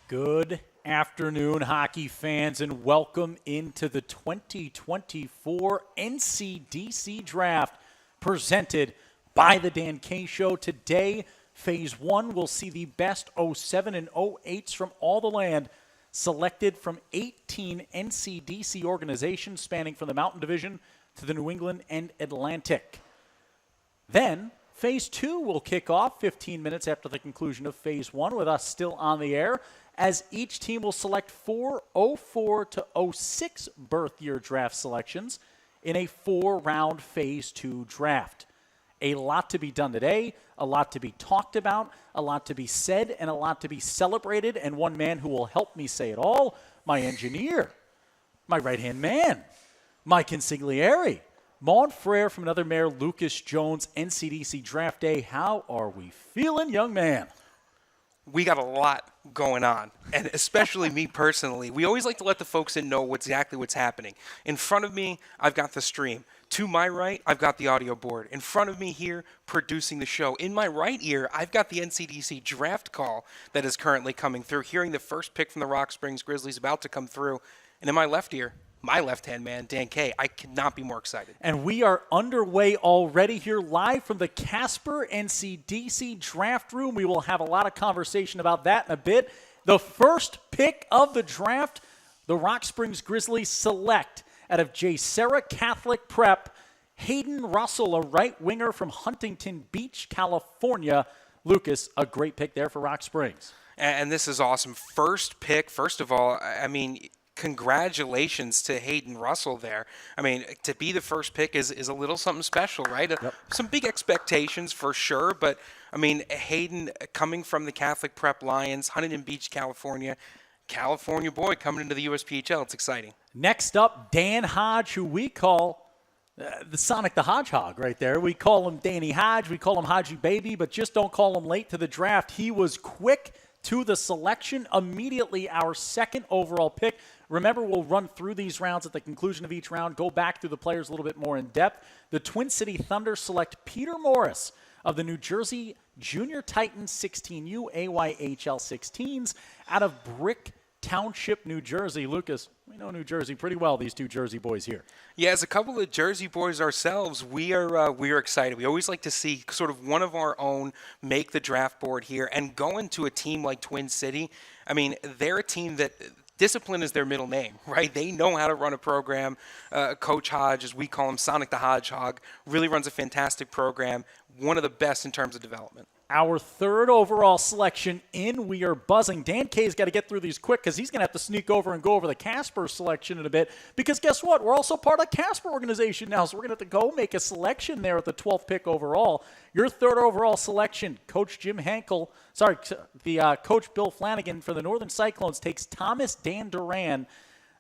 Good afternoon, hockey fans, and welcome into the 2024 NCDC Draft presented by the Dan K Show. Today, Phase 1 will see the best 07 and 08s from all the land selected from 18 NCDC organizations spanning from the Mountain Division to the New England and Atlantic. Then, Phase 2 will kick off 15 minutes after the conclusion of Phase 1 with us still on the air, as each team will select 4 04 to 06 birth year draft selections in a 4-round Phase 2 draft. A lot to be done today, a lot to be talked about, a lot to be said, and a lot to be celebrated. And one man who will help me say it all, my engineer, my right-hand man, my consigliere, Montfrere from another mayor, Lucas Jones, NCDC Draft Day. How are we feeling, young man? We got a lot going on, and especially me personally. We always like to let the folks in know exactly what's happening. In front of me, I've got the stream. To my right, I've got the audio board. In front of me here, producing the show. In my right ear, I've got the NCDC draft call that is currently coming through, hearing the first pick from the Rock Springs Grizzlies about to come through. And in my left ear, my left-hand man, Dan K. I cannot be more excited. And we are underway already here live from the Casper NCDC draft room. We will have a lot of conversation about that in a bit. The first pick of the draft, the Rock Springs Grizzlies select out of J. Sarah Catholic Prep, Hayden Russell, a right winger from Huntington Beach, California. Lucas, a great pick there for Rock Springs. And this is awesome. First pick, first of all, I mean, congratulations to Hayden Russell there. I mean, to be the first pick is a little something special, right? Yep. Some big expectations for sure, but I mean, Hayden coming from the Catholic Prep Lions, Huntington Beach, California boy coming into the USPHL. It's exciting. Next up, Dan Hodge, who we call the Sonic the Hodgehog right there. We call him Danny Hodge. We call him Hodgie Baby, but just don't call him late to the draft. He was quick to the selection, immediately our second overall pick. Remember, we'll run through these rounds at the conclusion of each round, go back through the players a little bit more in depth. The Twin City Thunder select Peter Morris of the New Jersey Junior Titans 16U AYHL 16s out of Brick Township, New Jersey. Lucas, we know New Jersey pretty well, these two Jersey boys here. Yeah, as a couple of Jersey boys ourselves, we are excited. We always like to see sort of one of our own make the draft board here and go into a team like Twin City. I mean, they're a team that discipline is their middle name, right? They know how to run a program. Coach Hodge, as we call him, Sonic the Hodgehog, really runs a fantastic program, one of the best in terms of development. Our third overall selection in. We are buzzing. Dan K's got to get through these quick because he's going to have to sneak over and go over the Casper selection in a bit. Because guess what? We're also part of the Casper organization now, so we're going to have to go make a selection there at the 12th pick overall. Your third overall selection, Coach Coach Bill Flanagan for the Northern Cyclones takes Thomas Dan Duran,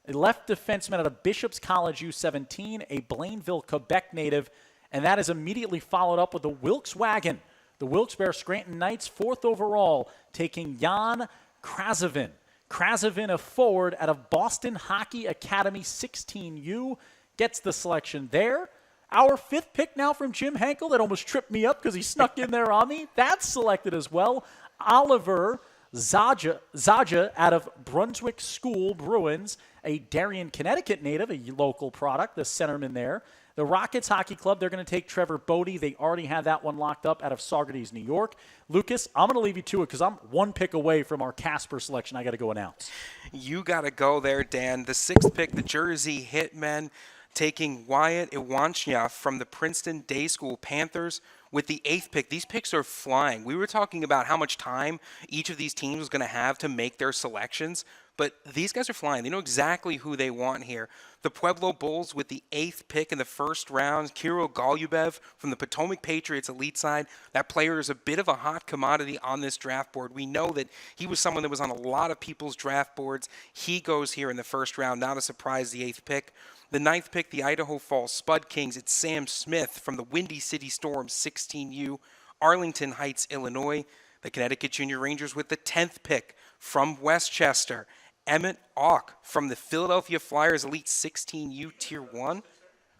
a left defenseman out of Bishop's College U17, a Blainville, Quebec native, and that is immediately followed up with the Wilkes Wagon. The Wilkes-Barre Scranton Knights, fourth overall, taking Jan Krasavin. Krasavin, a forward out of Boston Hockey Academy 16U, gets the selection there. Our fifth pick now from Jim Henkel, that almost tripped me up because he snuck in there on me. That's selected as well. Oliver Zaja out of Brunswick School Bruins, a Darien, Connecticut native, a local product, the centerman there. The Rockets Hockey Club, they're going to take Trevor Bodie. They already have that one locked up out of Saugerties, New York. Lucas, I'm going to leave you to it because I'm one pick away from our Casper selection I got to go announce. You got to go there, Dan. The sixth pick, the Jersey Hitmen, taking Wyatt Iwanchia from the Princeton Day School Panthers. With the eighth pick, these picks are flying. We were talking about how much time each of these teams was going to have to make their selections, but these guys are flying. They know exactly who they want here. The Pueblo Bulls with the eighth pick in the first round, Kirill Golubev from the Potomac Patriots elite side. That player is a bit of a hot commodity on this draft board. We know that he was someone that was on a lot of people's draft boards. He goes here in the first round. Not a surprise, the eighth pick. The ninth pick, the Idaho Falls Spud Kings. It's Sam Smith from the Windy City Storm 16U, Arlington Heights, Illinois. The Connecticut Junior Rangers with the 10th pick from Westchester, Emmett Auk from the Philadelphia Flyers Elite 16U Tier 1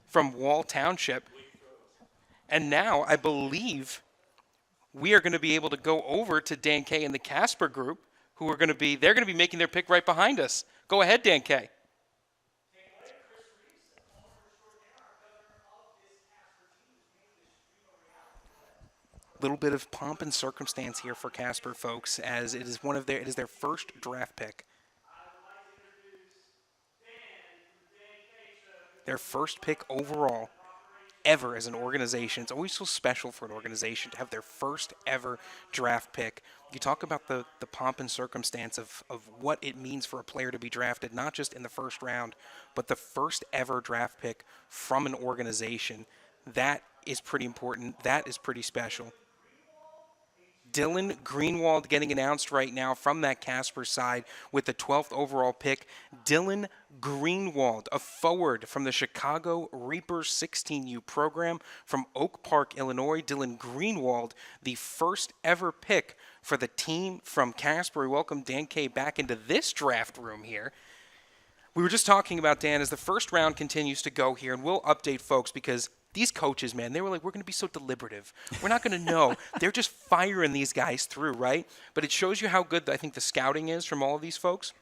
from Wall Township. And now I believe we are going to be able to go over to Dan K and the Casper group, who are going to be, they're going to be making their pick right behind us. Go ahead, Dan K. Little bit of pomp and circumstance here for Casper, folks, as it is their first draft pick. Their first pick overall ever as an organization. It's always so special for an organization to have their first ever draft pick. You talk about the pomp and circumstance of what it means for a player to be drafted, not just in the first round, but the first ever draft pick from an organization. That is pretty important. That is pretty special. Dylan Greenwald getting announced right now from that Casper side with the 12th overall pick. Dylan Greenwald, a forward from the Chicago Reapers 16U program from Oak Park, Illinois. Dylan Greenwald, the first ever pick for the team from Casper. We welcome Dan K back into this draft room here. We were just talking about, Dan, as the first round continues to go here, and we'll update folks because these coaches, man, they were like, we're going to be so deliberative. We're not going to know. They're just firing these guys through, right? But it shows you how good I think the scouting is from all of these folks.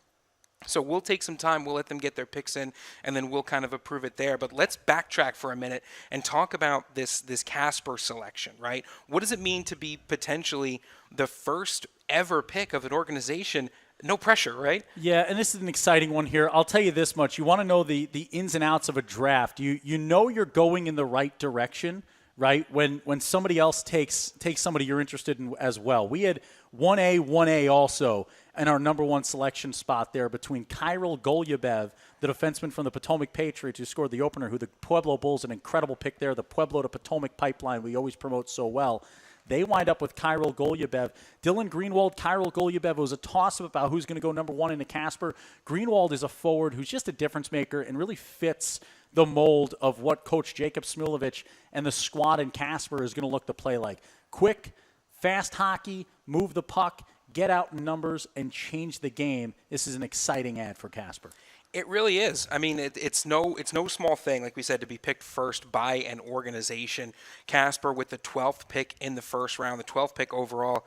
So we'll take some time. We'll let them get their picks in, and then we'll kind of approve it there. But let's backtrack for a minute and talk about this Casper selection, right? What does it mean to be potentially the first ever pick of an organization? No pressure, right? Yeah, and this is an exciting one here. I'll tell you this much. You want to know the ins and outs of a draft. You know you're going in the right direction, right? When somebody else takes somebody you're interested in as well. We had 1A also in our number one selection spot there between Kyril Golyabev, the defenseman from the Potomac Patriots who scored the opener, who the Pueblo Bulls, an incredible pick there, the Pueblo to Potomac pipeline we always promote so well. They wind up with Kyril Golyabev. Dylan Greenwald, Kyril Golyabev. It was a toss-up about who's going to go number one into Casper. Greenwald is a forward who's just a difference maker and really fits the mold of what Coach Jacob Smilovich and the squad in Casper is going to look to play like. Quick, fast hockey, move the puck, get out in numbers, and change the game. This is an exciting ad for Casper. It really is. I mean, it's no small thing, like we said, to be picked first by an organization. Casper with the 12th pick in the first round, the 12th pick overall.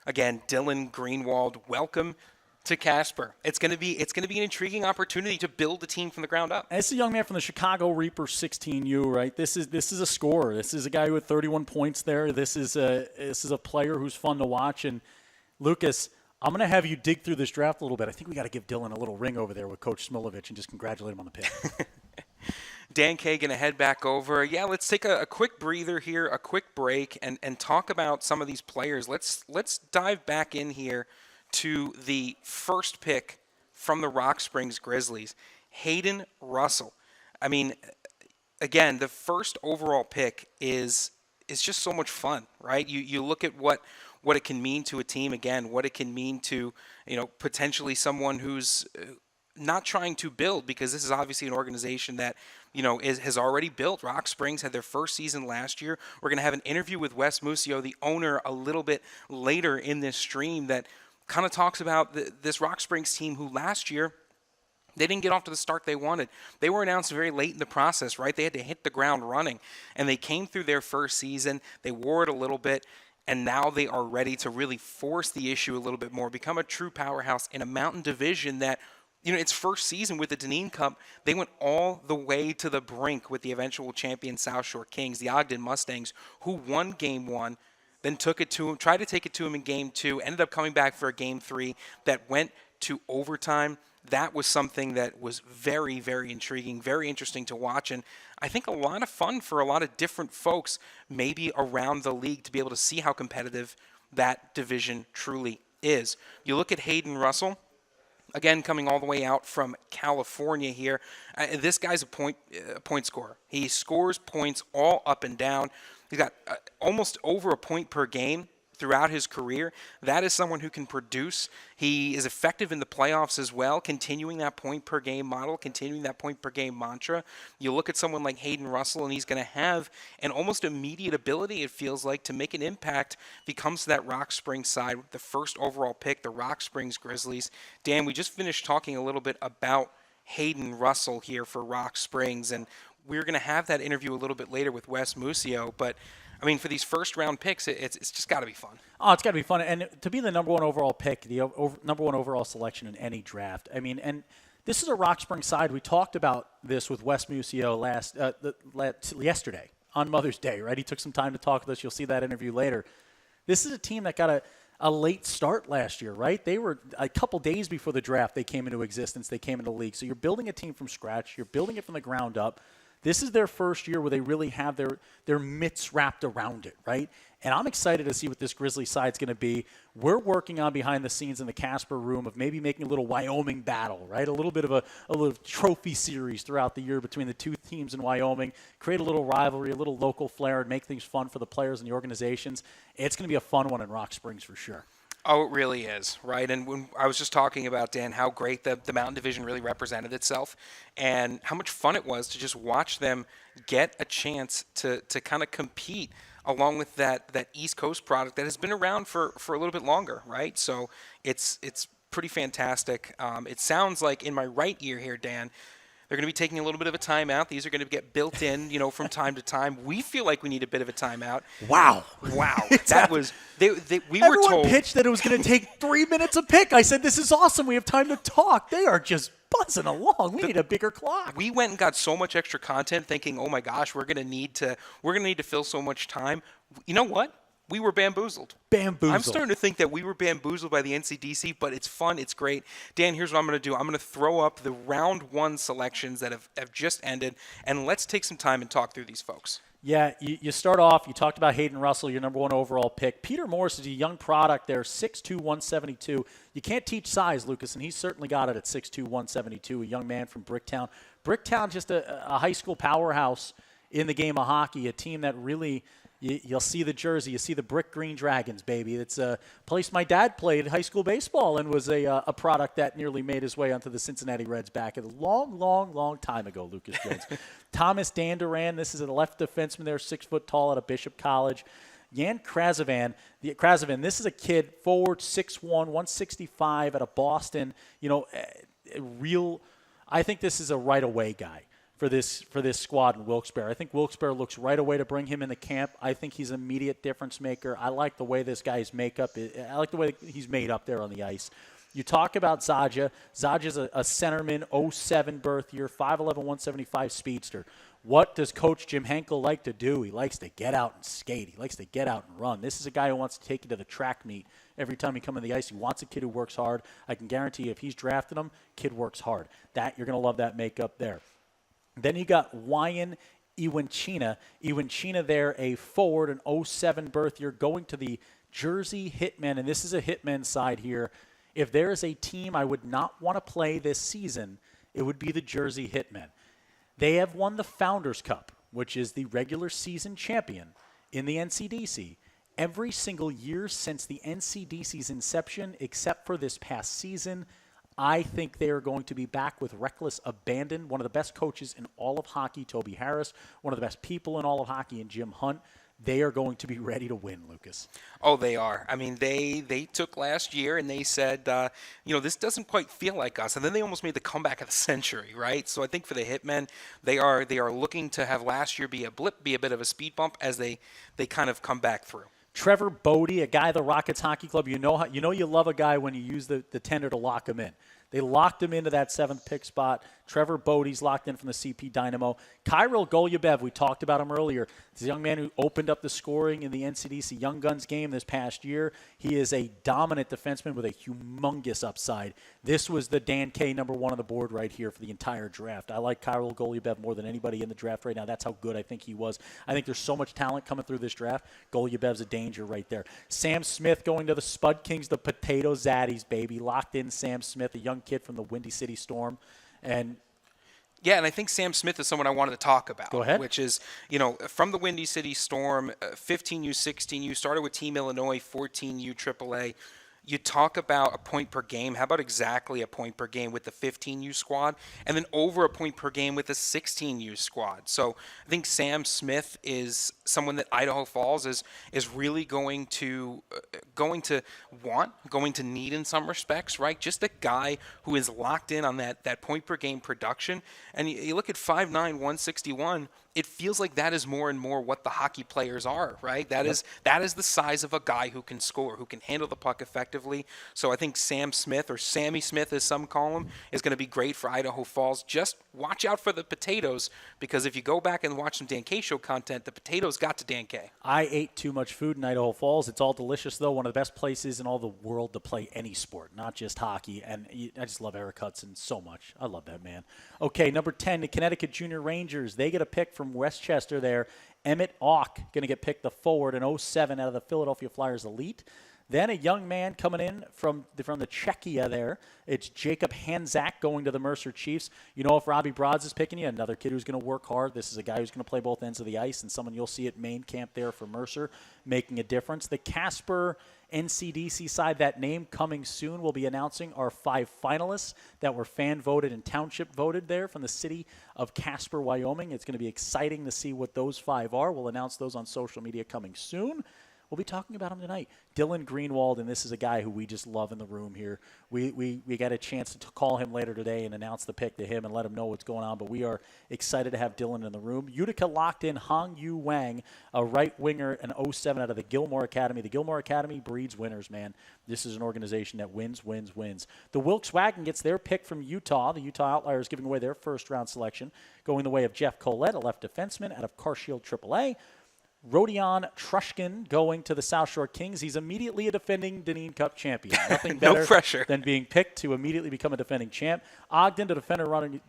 Again, Dylan Greenwald, welcome to Casper. It's going to be an intriguing opportunity to build a team from the ground up. And this is a young man from the Chicago Reapers 16U, right? This is a scorer. This is a guy who had 31 points there. This is a player who's fun to watch. And Lucas, I'm going to have you dig through this draft a little bit. I think we got to give Dylan a little ring over there with Coach Smilovich and just congratulate him on the pick. Dan K going to head back over. Yeah, let's take a quick breather here, a quick break, and talk about some of these players. Let's dive back in here to the first pick from the Rock Springs Grizzlies, Hayden Russell. I mean, again, the first overall pick is just so much fun, right? You look at what it can mean to a team, again, what it can mean to, potentially someone who's not trying to build, because this is obviously an organization that, has already built. Rock Springs had their first season last year. We're going to have an interview with Wes Musio, the owner, a little bit later in this stream that kind of talks about this Rock Springs team who last year, they didn't get off to the start they wanted. They were announced very late in the process, right? They had to hit the ground running, and they came through their first season. They wore it a little bit. And now they are ready to really force the issue a little bit more, become a true powerhouse in a mountain division that, its first season with the Deneen Cup, they went all the way to the brink with the eventual champion South Shore Kings, the Ogden Mustangs, who won Game 1, then took it to him, tried to take it to him in Game 2, ended up coming back for a Game 3 that went to overtime. That was something that was very, very intriguing, very interesting to watch, and I think a lot of fun for a lot of different folks maybe around the league to be able to see how competitive that division truly is. You look at Hayden Russell, again, coming all the way out from California here. This guy's a point scorer. He scores points all up and down. He's got almost over a point per game throughout his career. That is someone who can produce. He is effective in the playoffs as well, continuing that point per game model, continuing that point per game mantra. You look at someone like Hayden Russell, and he's going to have an almost immediate ability, it feels like, to make an impact if he comes to that Rock Springs side. The first overall pick, the Rock Springs Grizzlies. Dan, we just finished talking a little bit about Hayden Russell here for Rock Springs, and we're going to have that interview a little bit later with Wes Musio, but I mean, for these first-round picks, it's just got to be fun. Oh, it's got to be fun. And to be the number one overall pick, the number one overall selection in any draft, I mean, and this is a Rock Springs side. We talked about this with Wes Musio yesterday on Mother's Day, right? He took some time to talk with us. You'll see that interview later. This is a team that got a late start last year, right? They were a couple days before the draft. They came into existence. They came into the league. So you're building a team from scratch. You're building it from the ground up. This is their first year where they really have their mitts wrapped around it, right? And I'm excited to see what this Grizzly side's going to be. We're working on behind the scenes in the Casper room of maybe making a little Wyoming battle, right? A little bit of a little trophy series throughout the year between the two teams in Wyoming. Create a little rivalry, a little local flair, and make things fun for the players and the organizations. It's going to be a fun one in Rock Springs for sure. Oh, it really is, right? And when I was just talking about, Dan, how great the Mountain Division really represented itself and how much fun it was to just watch them get a chance to kind of compete along with that East Coast product that has been around for a little bit longer, right? So it's pretty fantastic. It sounds like in my right ear here, Dan, they're going to be taking a little bit of a timeout. These are going to get built in, from time to time. We feel like we need a bit of a timeout. Wow. That was we Everyone were told pitched that it was going to take 3 minutes a pick. I said, this is awesome. We have time to talk. They are just buzzing along. We need a bigger clock. We went and got so much extra content thinking, oh my gosh, we're going to need to fill so much time. You know what? We were bamboozled. I'm starting to think that we were bamboozled by the NCDC, but it's fun. It's great. Dan, here's what I'm going to do. I'm going to throw up the round one selections that have just ended, and let's take some time and talk through these folks. Yeah, you start off, you talked about Hayden Russell, your number one overall pick. Peter Morris is a young product there, 6'2", 172. You can't teach size, Lucas, and he's certainly got it at 6'2", 172, a young man from Bricktown. Bricktown, just a high school powerhouse in the game of hockey, a team that really – you'll see the jersey. You see the brick green Dragons, baby. It's a place my dad played high school baseball and was a product that nearly made his way onto the Cincinnati Reds back a long time ago, Lucas Jones. Thomas Danduran, this is a left defenseman there, 6 foot tall out of Bishop College. Yan Krasovan, this is a kid, forward, 6'1", 165 out of Boston. I think this is a right-away guy for this squad in Wilkes-Barre. I think Wilkes-Barre looks right away to bring him into camp. I think he's an immediate difference maker. I like the way this guy's makeup. I like the way he's made up there on the ice. You talk about Zaja. Zaja's a centerman, 07 birth year, 5'11", 175 speedster. What does Coach Jim Henkel like to do? He likes to get out and skate. He likes to get out and run. This is a guy who wants to take you to the track meet every time he comes on the ice. He wants a kid who works hard. I can guarantee you if he's drafting him, kid works hard. You're going to love that makeup there. Then you got Wyan Iwanchina. Iwanchina there, a forward, an 07 birth year, going to the Jersey Hitmen, and this is a Hitmen side here. If there is a team I would not want to play this season, it would be the Jersey Hitmen. They have won the Founders Cup, which is the regular season champion in the NCDC, every single year since the NCDC's inception, except for this past season. I think they are going to be back with reckless abandon. One of the best coaches in all of hockey, Toby Harris. One of the best people in all of hockey, in Jim Hunt. They are going to be ready to win, Lucas. Oh, they are. I mean, they took last year and they said, this doesn't quite feel like us. And then they almost made the comeback of the century, right? So I think for the Hitmen, they are looking to have last year be a blip, be a bit of a speed bump as they kind of come back through. Trevor Bodie, a guy at the Rockets Hockey Club. You love a guy when you use the tender to lock him in. They locked him into that 7th pick spot. Trevor Bodie's locked in from the CP Dynamo. Kyril Golyabev, we talked about him earlier. He's a young man who opened up the scoring in the NCDC Young Guns game this past year. He is a dominant defenseman with a humongous upside. This was the Dan K number 1 on the board right here for the entire draft. I like Kyril Golyabev more than anybody in the draft right now. That's how good I think he was. I think there's so much talent coming through this draft. Golyabev's a danger right there. Sam Smith going to the Spud Kings, the Potato Zaddies, baby. Locked in Sam Smith, a young kid from the Windy City Storm. And I think Sam Smith is someone I wanted to talk about. Go ahead. Which is, from the Windy City Storm, 15U, 16U, started with Team Illinois, 14U, AAA. You talk about a point per game. How about exactly a point per game with the 15U squad, and then over a point per game with the 16U squad? So I think Sam Smith is someone that Idaho Falls is really going to need in some respects, right? Just a guy who is locked in on that point per game production. And you look at 5'9", 161. It feels like that is more and more what the hockey players are, right? That is the size of a guy who can score, who can handle the puck effectively. So I think Sam Smith, or Sammy Smith as some call him, is going to be great for Idaho Falls. Just watch out for the potatoes, because if you go back and watch some Dan K Show content, the potatoes got to Dan K. I ate too much food in Idaho Falls. It's all delicious, though. One of the best places in all the world to play any sport, not just hockey. And I just love Eric Hudson so much. I love that man. Okay, number 10, the Connecticut Junior Rangers. They get a pick from Westchester there. Emmett Auk going to get picked, the forward, in 07 out of the Philadelphia Flyers Elite. Then a young man coming in from the Czechia there. It's Jacob Hanzak going to the Mercer Chiefs. You know, if Robbie Broads is picking you, another kid who's going to work hard. This is a guy who's going to play both ends of the ice, and someone you'll see at main camp there for Mercer making a difference. The Casper NCDC side, that name coming soon. We'll be announcing our 5 finalists that were fan voted and township voted there from the city of Casper, Wyoming. It's going to be exciting to see what those 5 are. We'll announce those on social media coming soon. We'll be talking about him tonight. Dylan Greenwald, and this is a guy who we just love in the room here. We got a chance to call him later today and announce the pick to him and let him know what's going on, but we are excited to have Dylan in the room. Utica locked in Hong Yu Wang, a right winger, an 07 out of the Gilmore Academy. The Gilmore Academy breeds winners, man. This is an organization that wins. The Wilkes Wagon gets their pick from Utah. The Utah Outliers giving away their first-round selection, going the way of Jeff Collette, a left defenseman out of Carshield AAA. Rodion Trushkin going to the South Shore Kings. He's immediately a defending Dineen Cup champion. Nothing better No pressure than being picked to immediately become a defending champ. Ogden, the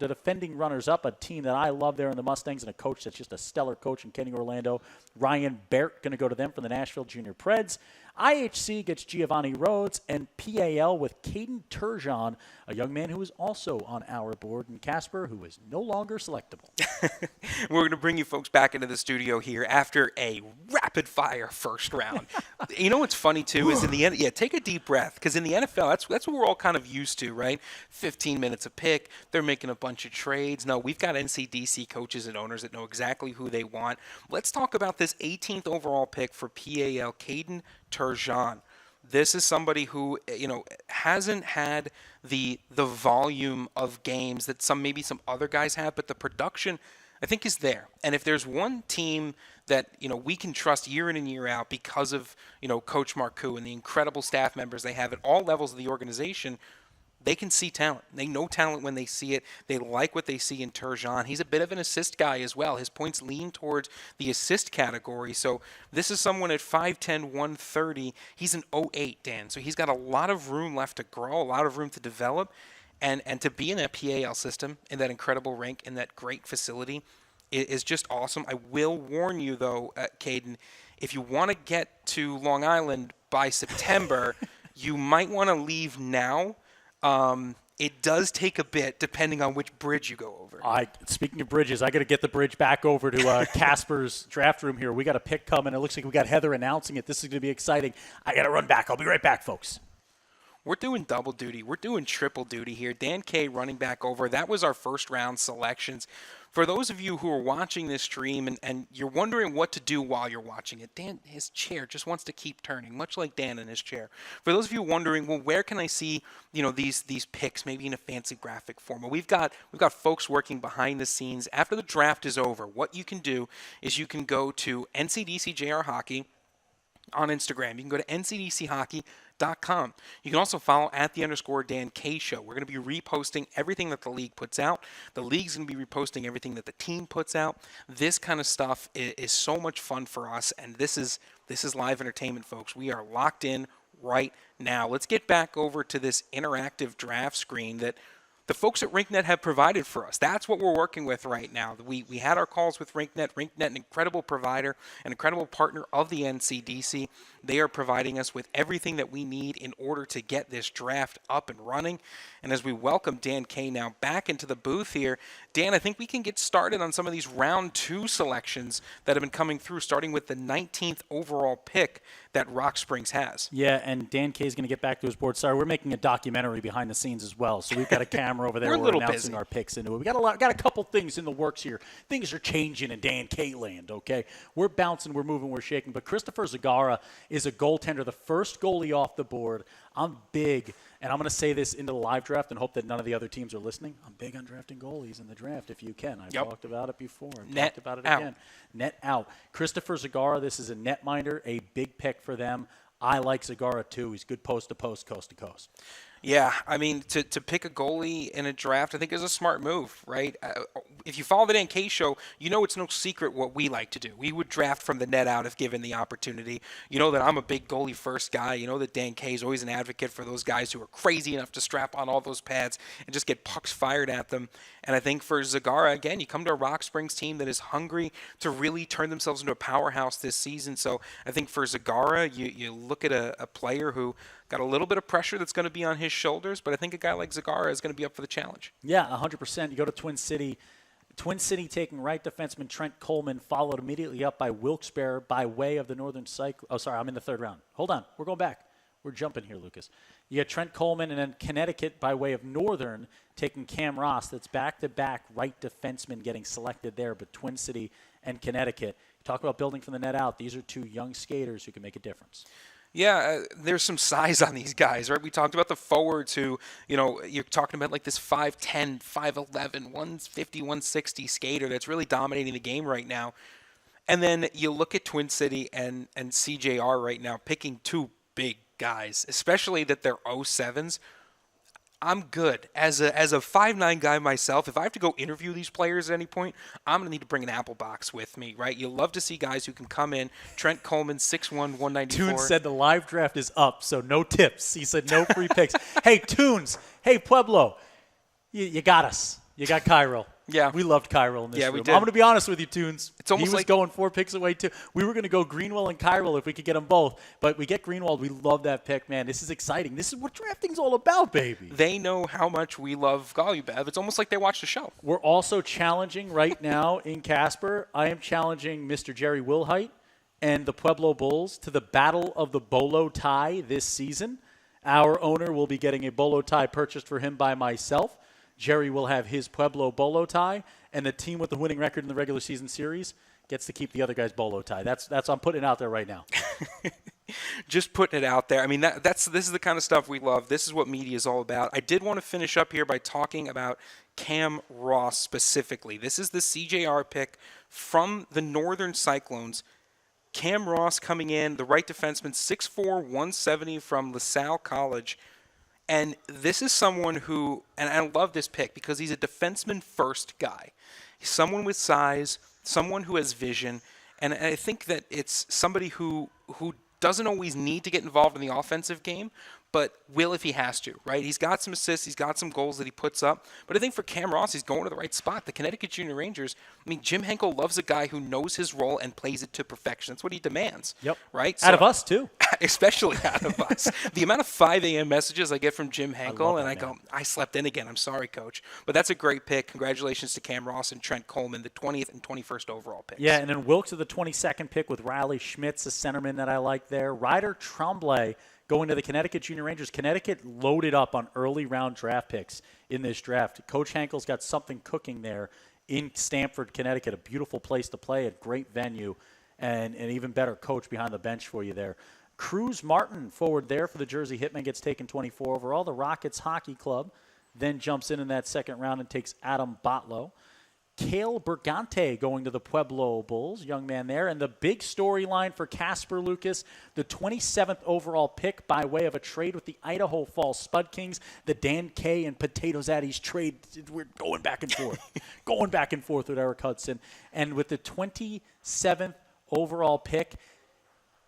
defending runners-up, a team that I love there in the Mustangs, and a coach that's just a stellar coach in Kenny Orlando. Ryan Bert going to go to them from the Nashville Junior Preds. IHC gets Giovanni Rhodes, and PAL with Caden Turgeon, a young man who is also on our board, and Casper, who is no longer selectable. We're going to bring you folks back into the studio here after a rapid-fire first round. You know what's funny, too, is in the end, take a deep breath, because in the NFL, that's what we're all kind of used to, right? 15 minutes a pick, they're making a bunch of trades. No, we've got NCDC coaches and owners that know exactly who they want. Let's talk about this 18th overall pick for PAL, Caden Turgeon. This is somebody who, hasn't had the volume of games that maybe some other guys have, but the production, I think, is there. And if there's one team that, we can trust year in and year out because of, Coach Marcoux and the incredible staff members they have at all levels of the organization, they can see talent. They know talent when they see it. They like what they see in Turgeon. He's a bit of an assist guy as well. His points lean towards the assist category. So this is someone at 5'10", 130. He's an 08, Dan. So he's got a lot of room left to grow, a lot of room to develop. And to be in that PAL system, in that incredible rink, in that great facility, is just awesome. I will warn you, though, Caden, if you want to get to Long Island by September, you might want to leave now. It does take a bit, depending on which bridge you go over. Speaking of bridges, I got to get the bridge back over to Casper's draft room here. We got a pick coming. It looks like we got Heather announcing it. This is going to be exciting. I got to run back. I'll be right back, folks. We're doing double duty. We're doing triple duty here. Dan K running back over. That was our first round selections. For those of you who are watching this stream and you're wondering what to do while you're watching it, Dan, his chair just wants to keep turning, much like Dan in his chair. For those of you wondering, well, where can I see, these picks, maybe in a fancy graphic form? Well, we've got folks working behind the scenes. After the draft is over, what you can do is you can go to NCDC JR Hockey on Instagram. You can go to ncdchockey.com. You can also follow @the_Dan K Show. We're going to be reposting everything that the league puts out. The league's going to be reposting everything that the team puts out. This kind of stuff is so much fun for us, and this is live entertainment, folks. We are locked in right now. Let's get back over to this interactive draft screen that the folks at RinkNet have provided for us. That's what we're working with right now. We had our calls with RinkNet. RinkNet, an incredible provider, an incredible partner of the NCDC. They are providing us with everything that we need in order to get this draft up and running. And as we welcome Dan K now back into the booth here, Dan, I think we can get started on some of these round 2 selections that have been coming through, starting with the 19th overall pick that Rock Springs has. Yeah, and Dan K is going to get back to his board. Sorry, we're making a documentary behind the scenes as well. So we've got a camera over there. We're a little announcing busy. our picks into it. We got a couple things in the works here. Things are changing in Dan K land, okay? We're bouncing, we're moving, we're shaking. But Christopher Zagara is a goaltender, the first goalie off the board. I'm big, and I'm going to say this into the live draft and hope that none of the other teams are listening. I'm big on drafting goalies in the draft if you can. I've talked about it before. I've talked about it again. Net out. Christopher Zagara, this is a netminder, a big pick for them. I like Zagara too. He's good post to post, coast to coast. Yeah, I mean, to pick a goalie in a draft, I think is a smart move, right? If you follow the Dan K show, you know it's no secret what we like to do. We would draft from the net out if given the opportunity. You know that I'm a big goalie first guy. You know that Dan K is always an advocate for those guys who are crazy enough to strap on all those pads and just get pucks fired at them. And I think for Zagara, again, you come to a Rock Springs team that is hungry to really turn themselves into a powerhouse this season. So I think for Zagara, you look at a player who got a little bit of pressure that's going to be on his shoulders, but I think a guy like Zagara is going to be up for the challenge. Yeah, 100%. You go to Twin City. Twin City taking right defenseman Trent Coleman, followed immediately up by Wilkes-Barre by way of the Northern Cyclones. Oh, sorry, I'm in the third round. Hold on. We're going back. We're jumping here, Lucas. You got Trent Coleman and then Connecticut by way of Northern taking Cam Ross. That's back-to-back right defenseman getting selected there, but Twin City and Connecticut. Talk about building from the net out. These are two young skaters who can make a difference. Yeah, there's some size on these guys, right? We talked about the forwards who, you're talking about like this 5'10", 5'11", 150, 160 skater that's really dominating the game right now. And then you look at Twin City and CJR right now picking two big guys, especially that they're 07s. I'm good. As a 5'9" guy myself, if I have to go interview these players at any point, I'm going to need to bring an apple box with me, right? You love to see guys who can come in. Trent Coleman, 6'1", 194. Toons said the live draft is up, so no tips. He said no free picks. Hey, Toons. Hey, Pueblo. You got us. You got Cairo. Yeah. We loved Cairo in this room. We did. I'm going to be honest with you, Toons. It's almost he was like going 4 picks away, too. We were going to go Greenwell and Cairo if we could get them both. But we get Greenwald. We love that pick, man. This is exciting. This is what drafting's all about, baby. They know how much we love Golubev. It's almost like they watch the show. We're also challenging right now in Casper. I am challenging Mr. Jerry Wilhite and the Pueblo Bulls to the Battle of the Bolo tie this season. Our owner will be getting a bolo tie purchased for him by myself. Jerry will have his Pueblo bolo tie, and the team with the winning record in the regular season series gets to keep the other guy's bolo tie. That's I'm putting it out there right now. Just putting it out there. I mean, this is the kind of stuff we love. This is what media is all about. I did want to finish up here by talking about Cam Ross specifically. This is the CJR pick from the Northern Cyclones. Cam Ross coming in, the right defenseman, 6'4", 170 from LaSalle College. And this is someone who, and I love this pick because he's a defenseman-first guy. He's someone with size, someone who has vision, and I think that it's somebody who doesn't always need to get involved in the offensive game, but will if he has to, right? He's got some assists, he's got some goals that he puts up, but I think for Cam Ross, he's going to the right spot. The Connecticut Junior Rangers, I mean, Jim Henkel loves a guy who knows his role and plays it to perfection. That's what he demands, right? Out of us, too. Especially out of us. The amount of 5 a.m. messages I get from Jim Henkel, and I go, I slept in again. I'm sorry, Coach. But that's a great pick. Congratulations to Cam Ross and Trent Coleman, the 20th and 21st overall picks. Yeah, and then Wilkes to the 22nd pick with Riley Schmitz, a centerman that I like there. Ryder Tremblay going to the Connecticut Junior Rangers. Connecticut loaded up on early round draft picks in this draft. Coach Henkel's got something cooking there in Stamford, Connecticut, a beautiful place to play, a great venue, and an even better coach behind the bench for you there. Cruz Martin forward there for the Jersey Hitmen gets taken 24 overall. The Rockets Hockey Club then jumps in that second round and takes Adam Botlow. Cale Bergante going to the Pueblo Bulls, young man there. And the big storyline for Casper Lucas, the 27th overall pick by way of a trade with the Idaho Falls Spud Kings, the Dan K and Potato Zaddies trade. We're going back and forth, going back and forth with Eric Hudson. And with the 27th overall pick,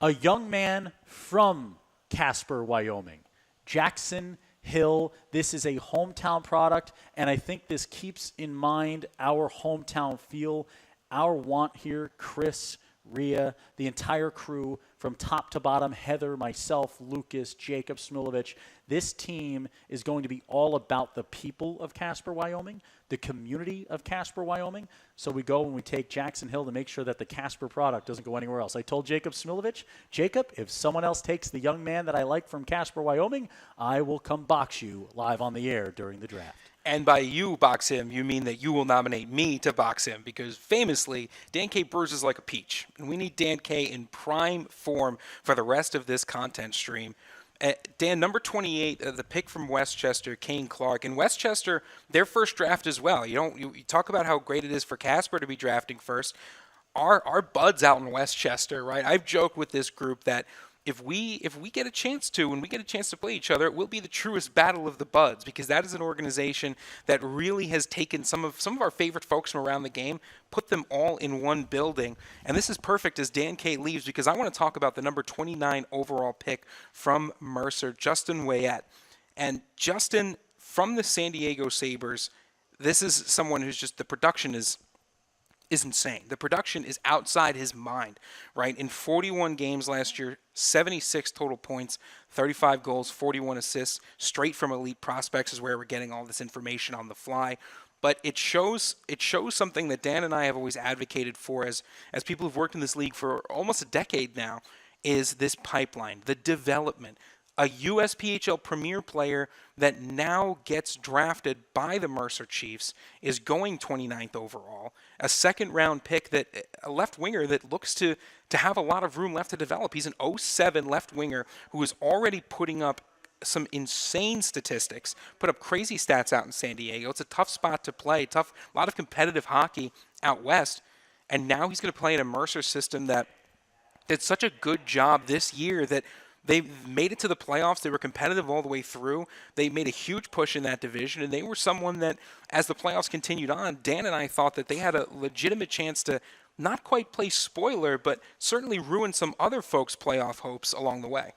a young man from Casper, Wyoming, Jackson Hill. This is a hometown product, and I think this keeps in mind our hometown feel, our want here, Chris Rhea, the entire crew from top to bottom, Heather, myself, Lucas, Jacob Smilovich. This team is going to be all about the people of Casper, Wyoming, the community of Casper, Wyoming. So we go and we take Jackson Hill to make sure that the Casper product doesn't go anywhere else. I told Jacob Smilovich, Jacob, if someone else takes the young man that I like from Casper, Wyoming, I will come box you live on the air during the draft. And by you box him, you mean that you will nominate me to box him, because famously, Dan K bruises like a peach. And we need Dan K in prime form for the rest of this content stream. Dan, number 28, the pick from Westchester, Kane Clark. And Westchester, their first draft as well. You talk about how great it is for Casper to be drafting first. Our buds out in Westchester, right? I've joked with this group that if we get a chance to, and we get a chance to play each other, it will be the truest battle of the buds, because that is an organization that really has taken some of our favorite folks from around the game, put them all in one building. And this is perfect as Dan K leaves, because I want to talk about the number 29 overall pick from Mercer, Justin Wayette. And Justin, from the San Diego Sabres, this is someone who's just, the production is insane. The production is outside his mind, right? In 41 games last year, 76 total points, 35 goals, 41 assists, straight from elite prospects is where we're getting all this information on the fly. But it shows something that Dan and I have always advocated for as people who've worked in this league for almost a decade now, is this pipeline, the development. A USPHL premier player that now gets drafted by the Mercer Chiefs is going 29th overall. A second-round pick, that a left winger that looks to have a lot of room left to develop. He's an 07 left winger who is already putting up some insane statistics, put up crazy stats out in San Diego. It's a tough spot to play, a lot of competitive hockey out west. And now he's going to play in a Mercer system that did such a good job this year that they made it to the playoffs. They were competitive all the way through. They made a huge push in that division, and they were someone that, as the playoffs continued on, Dan and I thought that they had a legitimate chance to not quite play spoiler, but certainly ruin some other folks' playoff hopes along the way.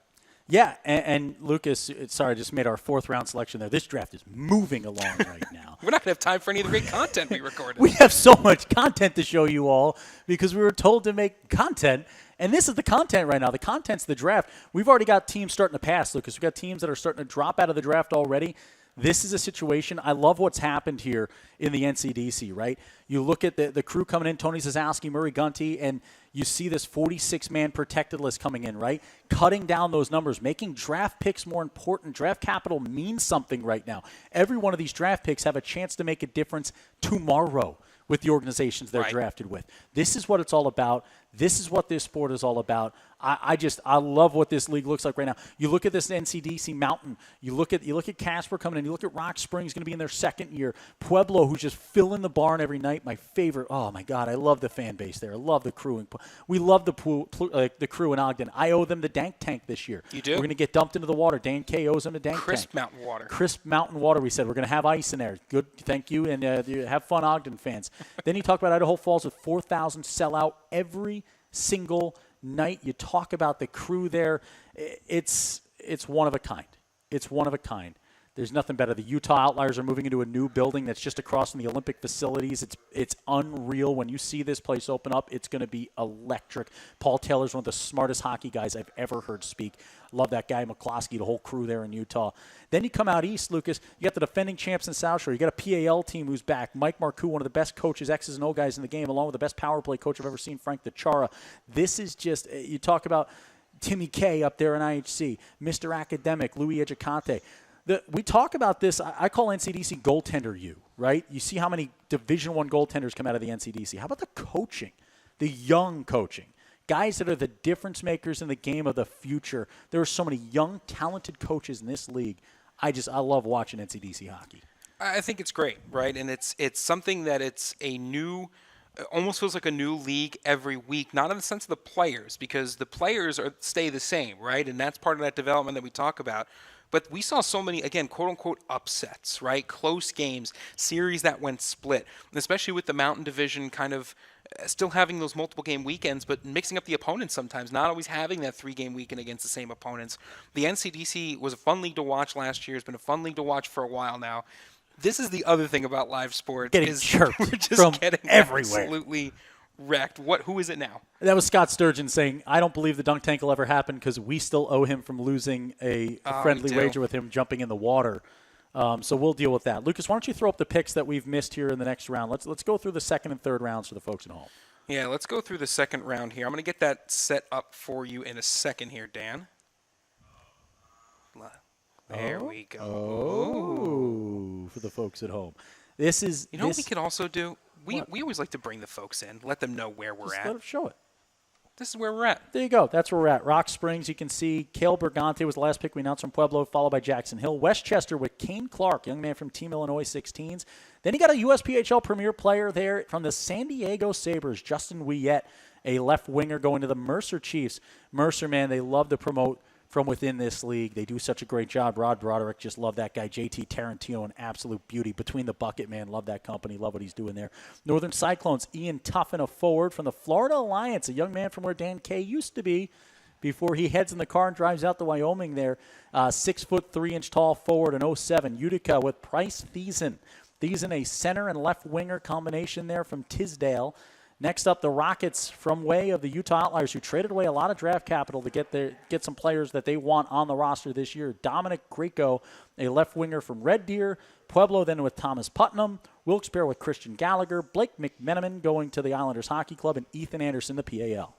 Yeah, and Lucas, sorry, I just made our fourth-round selection there. This draft is moving along right now. We're not going to have time for any of the great content we recorded. We have so much content to show you all because we were told to make content. And this is the content right now. The content's the draft. We've already got teams starting to pass, Lucas. We've got teams that are starting to drop out of the draft already. This is a situation. I love what's happened here in the NCDC, right? You look at the crew coming in, Tony Zazowski, Murray Gunty, and you see this 46-man protected list coming in, right? Cutting down those numbers, making draft picks more important. Draft capital means something right now. Every one of these draft picks have a chance to make a difference tomorrow with the organizations they're drafted with. This is what it's all about. This is what this sport is all about. I love what this league looks like right now. You look at this NCDC Mountain. You look at Casper coming in. You look at Rock Springs going to be in their second year. Pueblo, who's just filling the barn every night. My favorite. Oh my God, I love the fan base there. I love the crew. We love the crew in Ogden. I owe them the Dank Tank this year. You do? We're going to get dumped into the water. Dan K owes them a Dank Crisp Tank. mountain water. Crisp mountain water. We said we're going to have ice in there. Good, thank you, and have fun, Ogden fans. Then you talk about Idaho Falls with 4,000 sellout every single night. You talk about the crew there. It's one of a kind. It's one of a kind. There's nothing better. The Utah Outliers are moving into a new building that's just across from the Olympic facilities. It's unreal. When you see this place open up, it's going to be electric. Paul Taylor's one of the smartest hockey guys I've ever heard speak. Love that guy, McCloskey, the whole crew there in Utah. Then you come out east, Lucas. You got the defending champs in South Shore. You got a PAL team who's back. Mike Marcoux, one of the best coaches, X's and O guys in the game, along with the best power play coach I've ever seen, Frank DeChara. This is just, you talk about Timmy K up there in IHC, Mr. Academic, Louis Ejicante. We talk about this. I call NCDC goaltender U, right? You see how many Division I goaltenders come out of the NCDC. How about the coaching, the young coaching? Guys that are the difference makers in the game of the future. There are so many young, talented coaches in this league. I love watching NCDC hockey. I think it's great, right? And it's something that it's a new, almost feels like a new league every week, not in the sense of the players, because the players stay the same, right? And that's part of that development that we talk about. But we saw so many, again, quote-unquote upsets, right? Close games, series that went split, and especially with the Mountain Division kind of still having those multiple game weekends, but mixing up the opponents sometimes, not always having that 3-game weekend against the same opponents. The NCDC was a fun league to watch last year. It's been a fun league to watch for a while now. This is the other thing about live sports. We're just we're just from getting everywhere. absolutely wrecked. Who is it now? That was Scott Sturgeon saying, I don't believe the dunk tank will ever happen because we still owe him from losing a friendly wager with him jumping in the water. So we'll deal with that. Lucas, why don't you throw up the picks that we've missed here in the next round? Let's go through the second and third rounds for the folks at home. Yeah, let's go through the second round here. I'm going to get that set up for you in a second here, Dan. There we go. Oh, for the folks at home. This is. You know what we could also do? We always like to bring the folks in, let them know where we're at. Let them show it. This is where we're at. There you go. That's where we're at. Rock Springs, you can see Cale Bergante was the last pick we announced from Pueblo, followed by Jackson Hill. Westchester with Kane Clark, young man from Team Illinois 16s. Then you got a USPHL premier player there from the San Diego Sabres, Justin Ouellette, a left winger going to the Mercer Chiefs. Mercer, man, they love to promote from within this league. They do such a great job. Rod Broderick, just love that guy. JT Tarantino, an absolute beauty. Between the bucket, man, love that company. Love what he's doing there. Northern Cyclones, Ian Tuffin, a forward from the Florida Alliance, a young man from where Dan Kay used to be before he heads in the car and drives out to Wyoming there. 6 foot 3 inch tall forward in 07. Utica with Price Thiessen. Thiessen, a center and left winger combination there from Tisdale. Next up, the Rockets from way of the Utah Outliers, who traded away a lot of draft capital to get some players that they want on the roster this year. Dominic Greco, a left winger from Red Deer. Pueblo then with Thomas Putnam. Wilkes-Barre with Christian Gallagher. Blake McMenamin going to the Islanders Hockey Club. And Ethan Anderson, the PAL.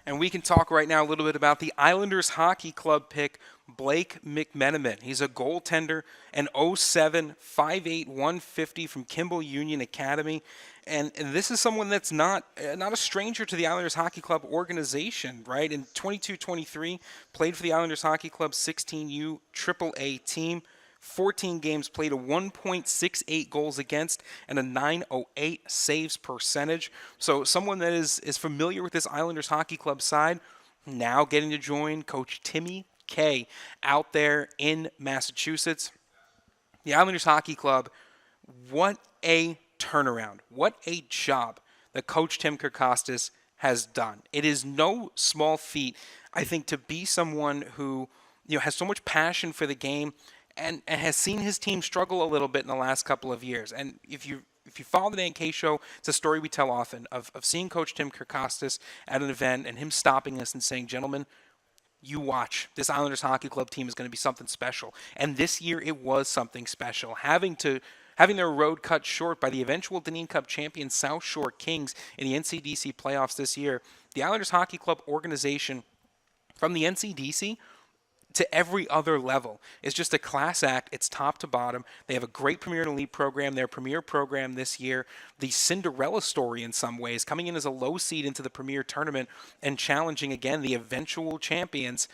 And we can talk right now a little bit about the Islanders Hockey Club pick, Blake McMenamin. He's a goaltender, an 07, 5'8", 150 from Kimball Union Academy. And this is someone that's not a stranger to the Islanders Hockey Club organization, right? In 22-23, played for the Islanders Hockey Club 16U AAA team. 14 games played, a 1.68 goals against and a 908 saves percentage. So someone that is familiar with this Islanders Hockey Club side, now getting to join Coach Timmy Kay out there in Massachusetts. The Islanders Hockey Club, what a turnaround. What a job that Coach Tim Kirkostas has done. It is no small feat, I think, to be someone who has so much passion for the game and has seen his team struggle a little bit in the last couple of years. And if you follow the NK show, it's a story we tell often of seeing Coach Tim Kirkostas at an event and him stopping us and saying, gentlemen, you watch. This Islanders Hockey Club team is going to be something special. And this year it was something special. Having their road cut short by the eventual Dineen Cup champion South Shore Kings in the NCDC playoffs this year, the Islanders Hockey Club organization from the NCDC to every other level is just a class act. It's top to bottom. They have a great Premier and Elite program. Their Premier program this year, the Cinderella story in some ways, coming in as a low seed into the Premier tournament and challenging again the eventual champions.